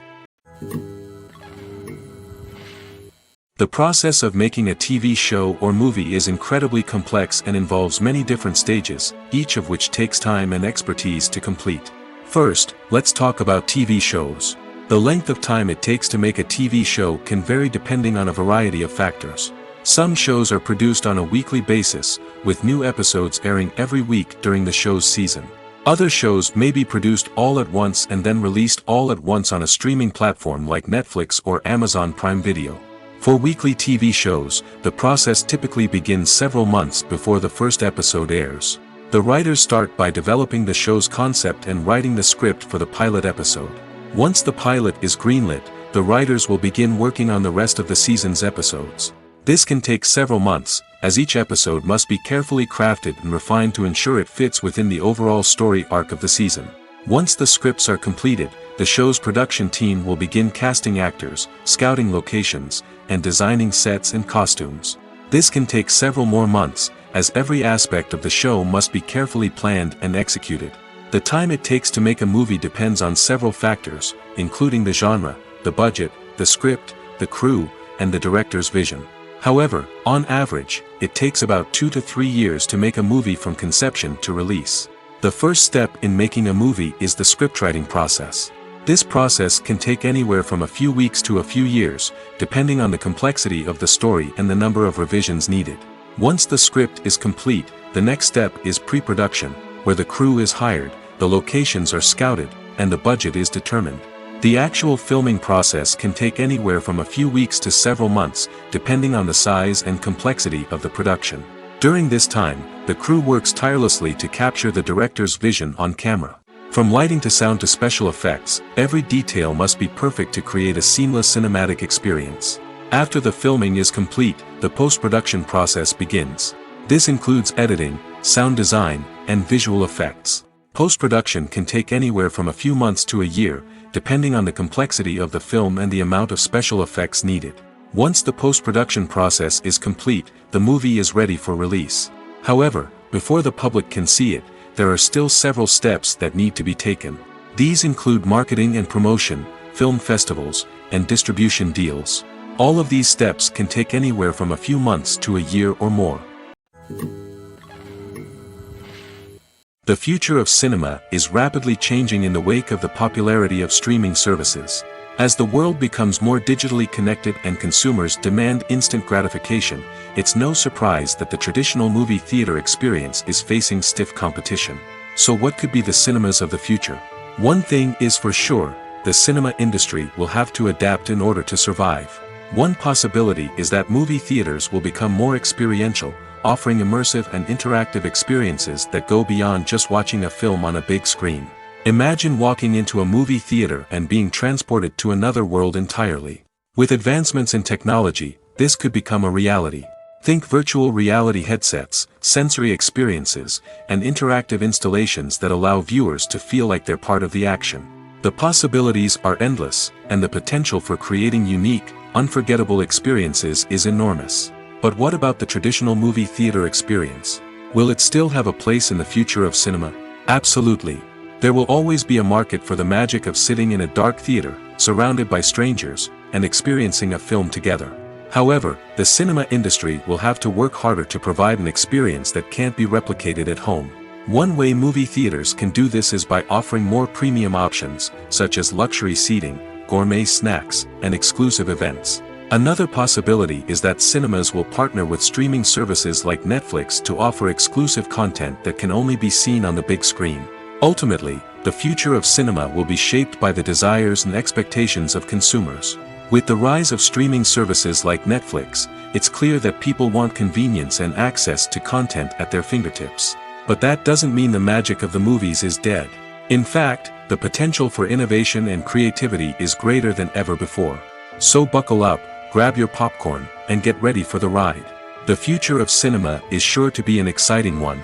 The process of making a TV show or movie is incredibly complex and involves many different stages, each of which takes time and expertise to complete. First, let's talk about TV shows. The length of time it takes to make a TV show can vary depending on a variety of factors. Some shows are produced on a weekly basis, with new episodes airing every week during the show's season. Other shows may be produced all at once and then released all at once on a streaming platform like Netflix or Amazon Prime Video. For weekly TV shows, the process typically begins several months before the first episode airs. The writers start by developing the show's concept and writing the script for the pilot episode. Once the pilot is greenlit, the writers will begin working on the rest of the season's episodes. This can take several months, as each episode must be carefully crafted and refined to ensure it fits within the overall story arc of the season. Once the scripts are completed, the show's production team will begin casting actors, scouting locations, and designing sets and costumes. This can take several more months, as every aspect of the show must be carefully planned and executed. The time it takes to make a movie depends on several factors, including the genre, the budget, the script, the crew, and the director's vision. However, on average, it takes about 2 to 3 years to make a movie from conception to release. The first step in making a movie is the scriptwriting process. This process can take anywhere from a few weeks to a few years, depending on the complexity of the story and the number of revisions needed. Once the script is complete, the next step is pre-production, where the crew is hired, the locations are scouted, and the budget is determined. The actual filming process can take anywhere from a few weeks to several months, depending on the size and complexity of the production. During this time, the crew works tirelessly to capture the director's vision on camera. From lighting to sound to special effects, every detail must be perfect to create a seamless cinematic experience. After the filming is complete, the post-production process begins. This includes editing, sound design, and visual effects. Post-production can take anywhere from a few months to a year, depending on the complexity of the film and the amount of special effects needed. Once the post-production process is complete, the movie is ready for release. However, before the public can see it, there are still several steps that need to be taken. These include marketing and promotion, film festivals, and distribution deals. All of these steps can take anywhere from a few months to a year or more. The future of cinema is rapidly changing in the wake of the popularity of streaming services. As the world becomes more digitally connected and consumers demand instant gratification, it's no surprise that the traditional movie theater experience is facing stiff competition. So what could be the cinemas of the future? One thing is for sure, the cinema industry will have to adapt in order to survive. One possibility is that movie theaters will become more experiential, offering immersive and interactive experiences that go beyond just watching a film on a big screen. Imagine walking into a movie theater and being transported to another world entirely. With advancements in technology, this could become a reality. Think virtual reality headsets, sensory experiences, and interactive installations that allow viewers to feel like they're part of the action. The possibilities are endless, and the potential for creating unique, unforgettable experiences is enormous. But what about the traditional movie theater experience? Will it still have a place in the future of cinema? Absolutely. There will always be a market for the magic of sitting in a dark theater, surrounded by strangers, and experiencing a film together. However, the cinema industry will have to work harder to provide an experience that can't be replicated at home. One way movie theaters can do this is by offering more premium options, such as luxury seating, gourmet snacks, and exclusive events. Another possibility is that cinemas will partner with streaming services like Netflix to offer exclusive content that can only be seen on the big screen. Ultimately, the future of cinema will be shaped by the desires and expectations of consumers. With the rise of streaming services like Netflix, it's clear that people want convenience and access to content at their fingertips. But that doesn't mean the magic of the movies is dead. In fact, the potential for innovation and creativity is greater than ever before. So buckle up, grab your popcorn, and get ready for the ride. The future of cinema is sure to be an exciting one.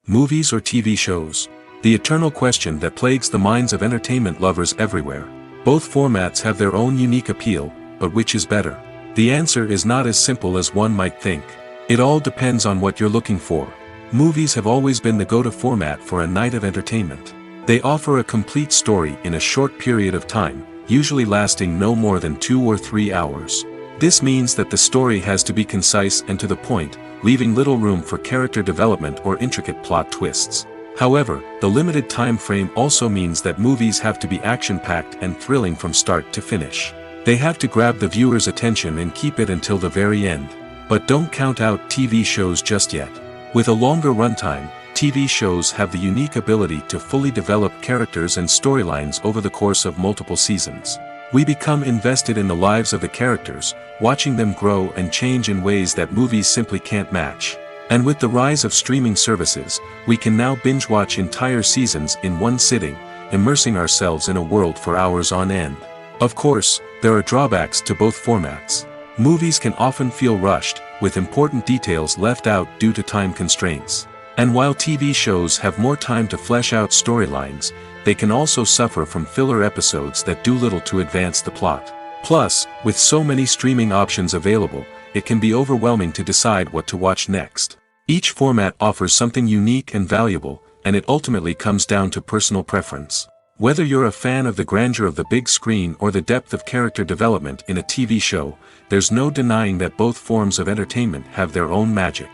Movies or TV shows? The eternal question that plagues the minds of entertainment lovers everywhere. Both formats have their own unique appeal, but which is better? The answer is not as simple as one might think. It all depends on what you're looking for. Movies have always been the go-to format for a night of entertainment. They offer a complete story in a short period of time, usually lasting no more than 2 or 3 hours. This means that the story has to be concise and to the point, leaving little room for character development or intricate plot twists. However, the limited time frame also means that movies have to be action-packed and thrilling from start to finish. They have to grab the viewer's attention and keep it until the very end. But don't count out TV shows just yet. With a longer runtime, TV shows have the unique ability to fully develop characters and storylines over the course of multiple seasons. We become invested in the lives of the characters, watching them grow and change in ways that movies simply can't match. And with the rise of streaming services, we can now binge-watch entire seasons in one sitting, immersing ourselves in a world for hours on end. Of course, there are drawbacks to both formats. Movies can often feel rushed, with important details left out due to time constraints. And while TV shows have more time to flesh out storylines, they can also suffer from filler episodes that do little to advance the plot. Plus, with so many streaming options available, it can be overwhelming to decide what to watch next. Each format offers something unique and valuable, and it ultimately comes down to personal preference. Whether you're a fan of the grandeur of the big screen or the depth of character development in a TV show, there's no denying that both forms of entertainment have their own magic.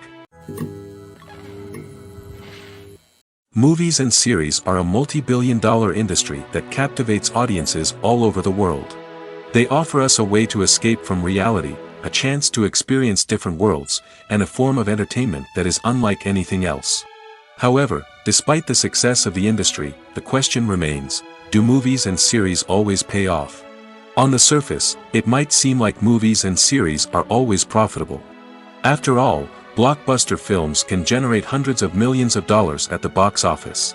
Movies and series are a multi-billion-dollar industry that captivates audiences all over the world. They offer us a way to escape from reality, a chance to experience different worlds, and a form of entertainment that is unlike anything else. However, despite the success of the industry, the question remains, do movies and series always pay off? On the surface, it might seem like movies and series are always profitable. After all, blockbuster films can generate hundreds of millions of dollars at the box office.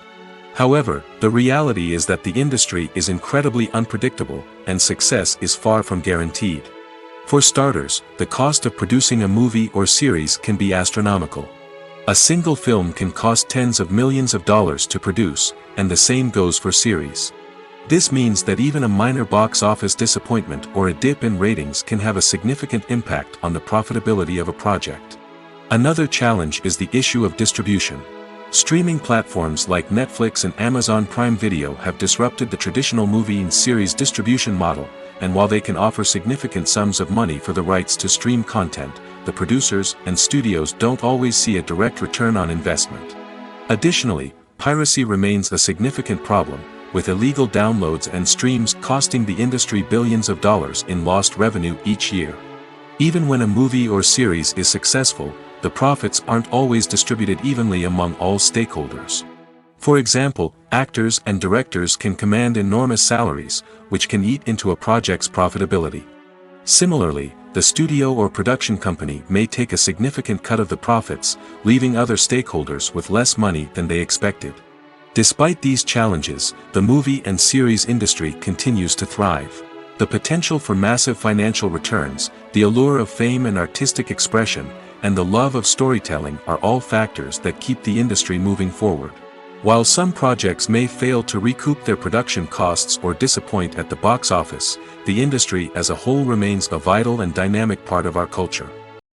However, the reality is that the industry is incredibly unpredictable, and success is far from guaranteed. For starters, the cost of producing a movie or series can be astronomical. A single film can cost tens of millions of dollars to produce, and the same goes for series. This means that even a minor box office disappointment or a dip in ratings can have a significant impact on the profitability of a project. Another challenge is the issue of distribution. Streaming platforms like Netflix and Amazon Prime Video have disrupted the traditional movie and series distribution model, and while they can offer significant sums of money for the rights to stream content, the producers and studios don't always see a direct return on investment. Additionally, piracy remains a significant problem, with illegal downloads and streams costing the industry billions of dollars in lost revenue each year. Even when a movie or series is successful, the profits aren't always distributed evenly among all stakeholders. For example, actors and directors can command enormous salaries, which can eat into a project's profitability. Similarly, the studio or production company may take a significant cut of the profits, leaving other stakeholders with less money than they expected. Despite these challenges, the movie and series industry continues to thrive. The potential for massive financial returns, the allure of fame and artistic expression, and the love of storytelling are all factors that keep the industry moving forward. While some projects may fail to recoup their production costs or disappoint at the box office, the industry as a whole remains a vital and dynamic part of our culture.